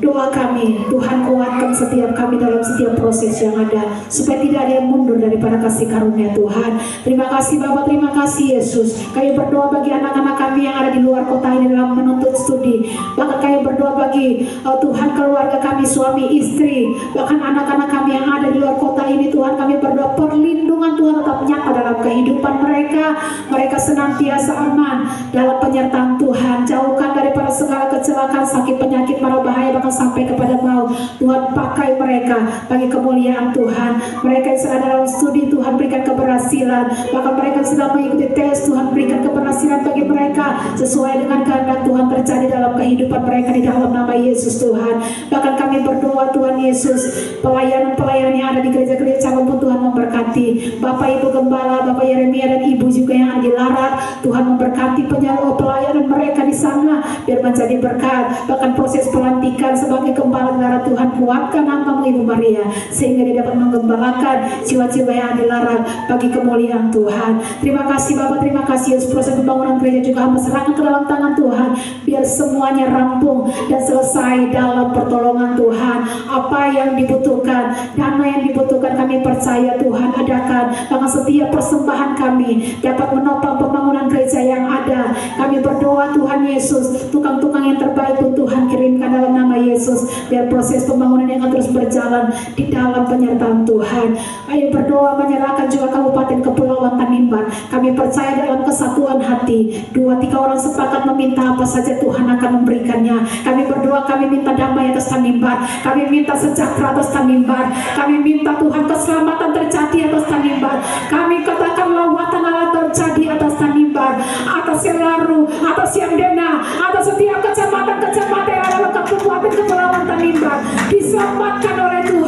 Doa kami, Tuhan kuatkan setiap kami dalam setiap proses yang ada, supaya tidak ada yang mundur daripada kasih karunia Tuhan. Terima kasih Bapa, terima kasih Yesus. Kami berdoa bagi anak-anak kami yang ada di luar kota ini dalam menuntut studi. Bahkan kami berdoa bagi Tuhan keluarga kami, suami, istri, bahkan anak-anak kami yang ada di luar kota ini. Tuhan, kami berdoa perlindungan Tuhan tetap nyata dalam kehidupan mereka. Mereka senantiasa aman dalam penyertaan Tuhan. Jauhkan daripada segala kecelakaan, sakit, penyakit, mara bahaya, bahkan sampai kepada maut. Tuhan, pakai mereka bagi kemuliaan Tuhan. Mereka yang sedang dalam studi, Tuhan berikan keberhasilan. Bahkan mereka yang sedang mengikuti tes, Tuhan berikan keberhasilan bagi mereka sesuai dengan kehendak Tuhan terjadi dalam kehidupan mereka di dalam nama Yesus Tuhan. Bahkan kami berdoa Tuhan Yesus, pelayanan-pelayanan yang ada di gereja-gereja pun Tuhan memberkati. Bapak Ibu Gembala, Bapak Yeremia dan Ibu juga yang ada di Larat, Tuhan memberkati pelayanan mereka di sana biar menjadi berkat. Bahkan proses pelantikan sebagai gembala negara, Tuhan kuatkan hamba-Mu Ibu Maria sehingga dia dapat menggembalakan jiwa-jiwa yang dilarang bagi kemuliaan Tuhan. Terima kasih Bapak, terima kasih Yesus. Proses pembangunan gereja juga hamba serahkan ke dalam tangan Tuhan, biar semuanya rampung dan selesai dalam pertolongan Tuhan. Apa yang dibutuhkan, dana yang dibutuhkan, kami percaya Tuhan adakan. Bahkan setiap persembahan kami dapat menopang pembangunan gereja yang ada. Kami berdoa Tuhan Yesus, tukang-tukang yang terbaik pun Tuhan kirimkan dalam nama Yesus, biar proses pembangunan yang akan terus berjalan di dalam penyertaan Tuhan. Ayo berdoa menyerahkan juga Kabupaten Kepulauan Tanimbar. Kami percaya dalam kesatuan hati, 2-3 orang sepakat meminta apa saja Tuhan akan memberikannya. Kami berdoa, kami minta damai atas Tanimbar, kami minta sejahtera atas Tanimbar, kami minta Tuhan keselamatan terjadi atas Tanimbar. Kami katakan lawatan Allah terjadi atas Tanimbar, atas Selaru, atas Yamdena, atas setiap kecamatan-kecamatan yang ada di Kabupaten Kepulauan Tanimbar, diselamatkan oleh Tuhan.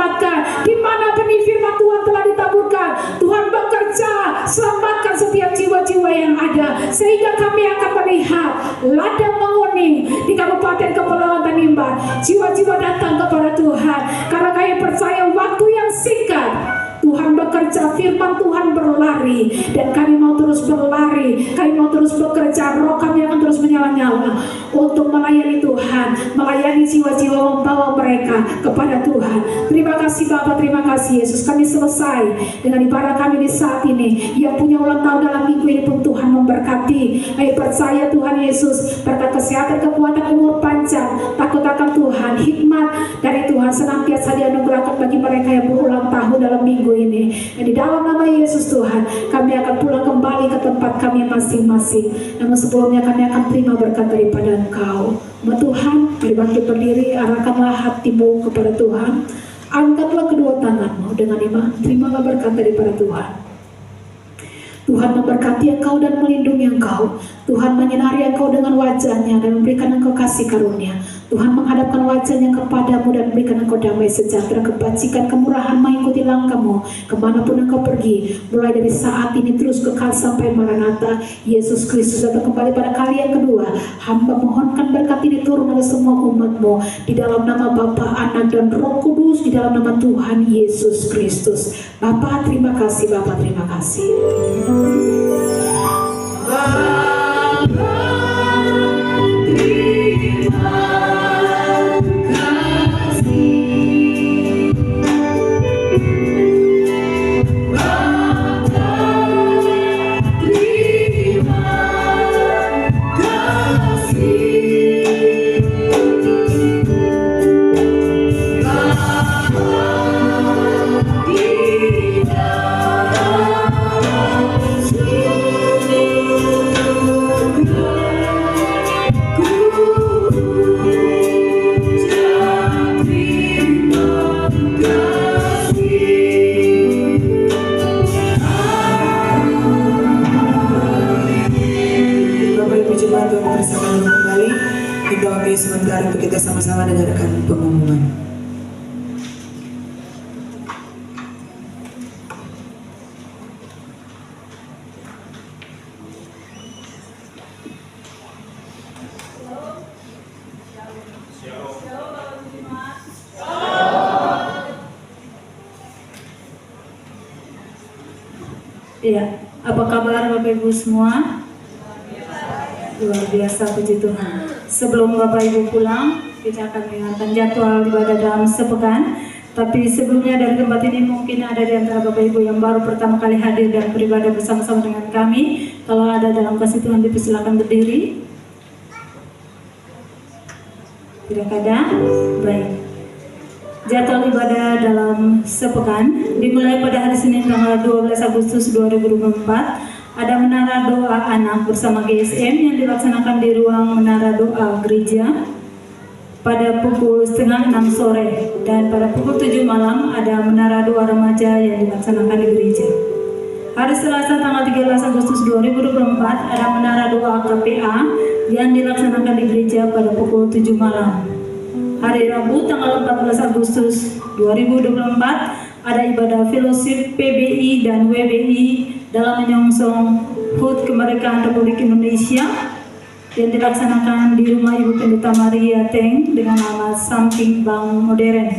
selamatkan. Di mana benih firman Tuhan telah ditaburkan, Tuhan bekerja, selamatkan setiap jiwa-jiwa yang ada, sehingga kami akan melihat ladang menguning di Kabupaten Kepulauan Tanimbar. Jiwa-jiwa datang kepada Tuhan karena kami percaya waktu yang singkat Tuhan bekerja, firman Tuhan berlari, dan kami mau terus berlari, kami mau terus bekerja, roh kami akan terus menyala-nyala untuk melayani Tuhan, melayani jiwa-jiwa, membawa mereka kepada Tuhan. Terima kasih Bapa, terima kasih Yesus. Kami selesai dengan ibadah kami di saat ini. Yang punya ulang tahun dalam minggu ini pun Tuhan memberkati. Kami percaya Tuhan Yesus, berkat kesehatan, kekuatan, umur panjang, takut akan Tuhan, hikmat dari Tuhan senantiasa dianugerahkan bagi mereka yang berulang tahun dalam minggu ini. Dan di dalam nama Yesus Tuhan, kami akan pulang kembali ke tempat kami masing-masing. Namun sebelumnya kami akan terima berkat daripada Engkau. Tuhan, mari bangkit berdiri, arahkanlah hatimu kepada Tuhan. Angkatlah kedua tanganmu dengan iman, terimalah berkat daripada Tuhan. Tuhan memberkati engkau dan melindungi engkau. Tuhan menyinari engkau dengan wajahnya dan memberikan engkau kasih karunia. Tuhan menghadapkan wajahnya kepadamu dan memberikan engkau damai sejahtera, kebajikan, kemurahan mengikuti langkahmu kemanapun engkau pergi, mulai dari saat ini terus kekal sampai Maranatha. Yesus Kristus datang kembali pada kali yang kedua. Hamba mohonkan berkat ini turun atas semua umatmu, di dalam nama Bapa, Anak, dan Roh Kudus, di dalam nama Tuhan Yesus Kristus. Bapa, terima kasih. Bapa, terima kasih. Sebentar untuk kita sama-sama dengarkan pengumuman. Iya, apa kabar Bapak Ibu semua? Luar biasa, puji Tuhan. Sebelum Bapak Ibu pulang, kita akan mengingatkan jadwal ibadah dalam sepekan. Tapi sebelumnya dari tempat ini mungkin ada di antara Bapak Ibu yang baru pertama kali hadir dan beribadah bersama-sama dengan kami. Kalau ada dalam kasih Tuhan, dipersilakan berdiri. Tidak ada? Baik. Jadwal ibadah dalam sepekan dimulai pada hari Senin tanggal 12 Agustus 2024. Ada menara doa anak bersama GSM yang dilaksanakan di ruang menara doa gereja pada pukul 5:30 sore, dan pada pukul 7 malam ada menara doa remaja yang dilaksanakan di gereja. Hari Selasa tanggal 13 Agustus 2024 ada menara doa KPA yang dilaksanakan di gereja pada pukul 7 malam. Hari Rabu tanggal 14 Agustus 2024 ada ibadah fellowship PBI dan WBI dalam menyongsong HUT Kemerdekaan Republik Indonesia yang dilaksanakan di rumah Ibu Pendeta Maria Teng dengan nama Samping Bank Modern.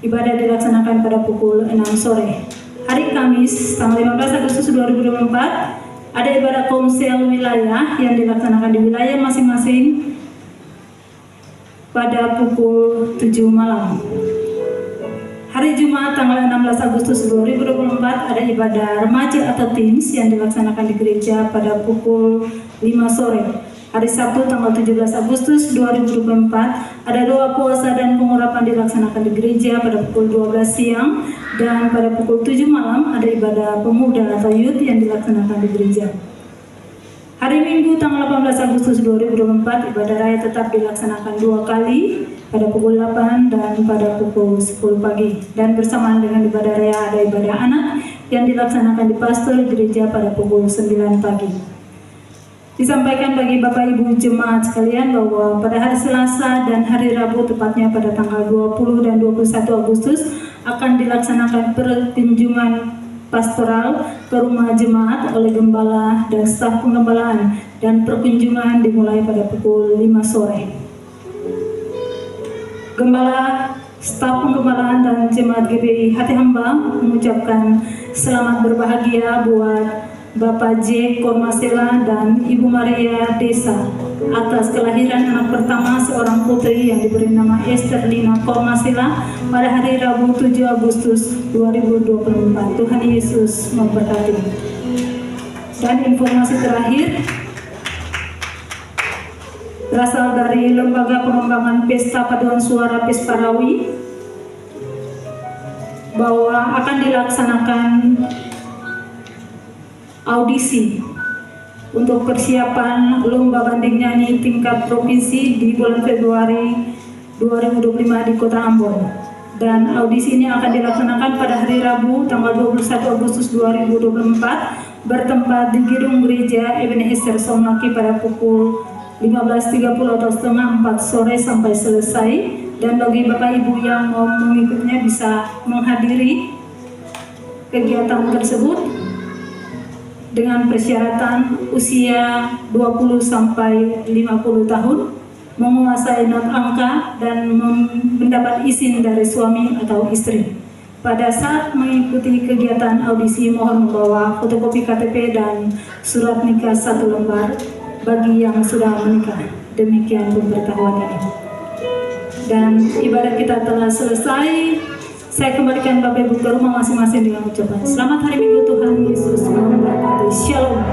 Ibadah dilaksanakan pada pukul 6 sore. Hari Kamis tanggal 15 Agustus 2024 ada ibadah komsel wilayah yang dilaksanakan di wilayah masing-masing pada pukul 7 malam. Hari Jumat tanggal 16 Agustus 2024 ada ibadah remaja atau teens yang dilaksanakan di gereja pada pukul 5 sore. Hari Sabtu tanggal 17 Agustus 2024 ada doa puasa dan pengurapan dilaksanakan di gereja pada pukul 12 siang, dan pada pukul 7 malam ada ibadah pemuda atau youth yang dilaksanakan di gereja. Hari Minggu tanggal 18 Agustus 2024 ibadah raya tetap dilaksanakan 2 kali pada pukul 8 dan pada pukul 10 pagi. Dan bersamaan dengan ibadah raya ada ibadah anak yang dilaksanakan di pastor gereja pada pukul 9 pagi. Disampaikan bagi Bapak Ibu jemaat sekalian bahwa pada hari Selasa dan hari Rabu, tepatnya pada tanggal 20 dan 21 Agustus akan dilaksanakan perkunjungan pastoral ke rumah jemaat oleh gembala dan staf penggembalaan, dan perkunjungan dimulai pada pukul 5 sore. Gembala, staf penggembalaan dan jemaat GBI Hati Hamba mengucapkan selamat berbahagia buat Bapak J. Kormasela dan Ibu Maria Desa atas kelahiran anak pertama seorang putri yang diberi nama Esther Lina Kormasela pada hari Rabu 7 Agustus 2024. Tuhan Yesus memberkati. Dan informasi terakhir berasal dari Lembaga Pengembangan Pesta Paduan Suara Pesparawi bahwa akan dilaksanakan audisi untuk persiapan lomba banding nyanyi tingkat provinsi di bulan Februari 2025 di Kota Ambon. Dan audisi ini akan dilaksanakan pada hari Rabu tanggal 21 Agustus 2024 bertempat di Gedung Gereja Ebenezer Somaki pada pukul 15.30 atau setengah 4 sore sampai selesai. Dan bagi Bapak Ibu yang mau mengikutnya bisa menghadiri kegiatan tersebut dengan persyaratan usia 20 sampai 50 tahun, menguasai not angka dan mendapat izin dari suami atau istri. Pada saat mengikuti kegiatan audisi mohon membawa fotokopi KTP dan surat nikah 1 lembar bagi yang sudah menikah. Demikian pemberitahuan ini. Dan ibadah kita telah selesai. Saya kembalikan Bapak Ibu ke rumah masing-masing dengan ucapan selamat hari Minggu, Tuhan Yesus memberkati. Shalom.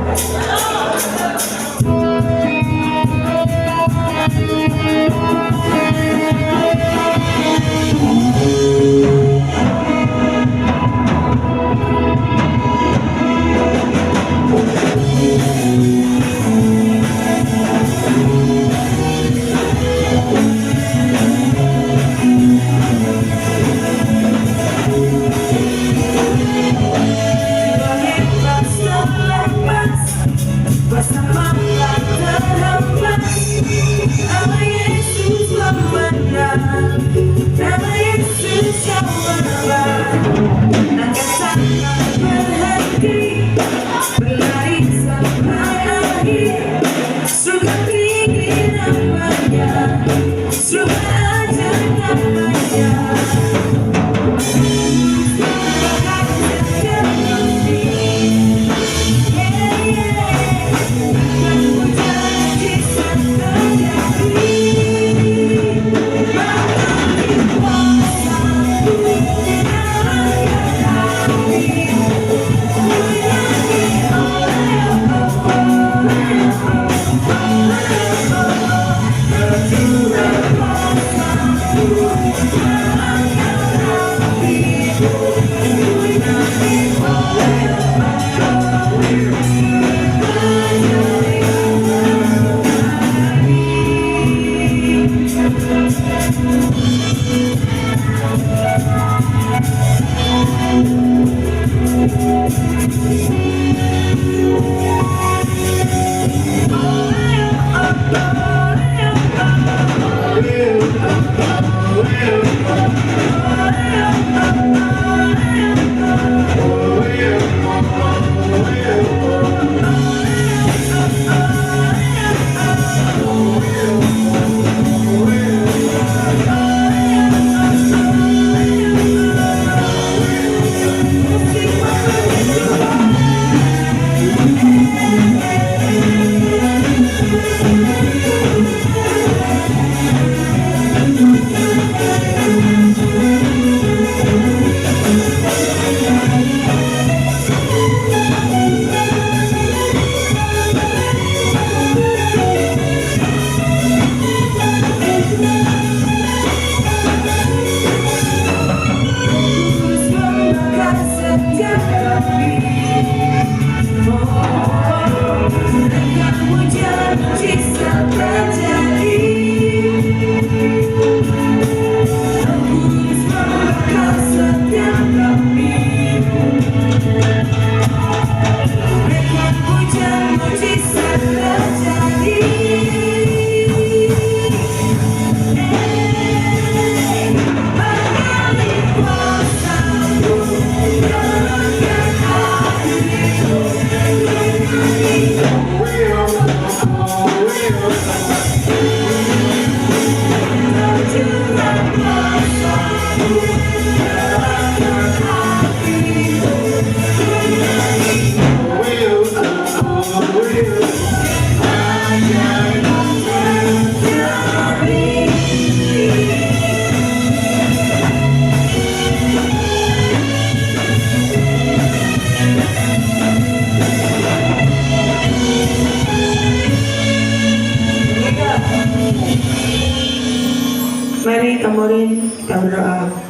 Kamorin, kita berdoa.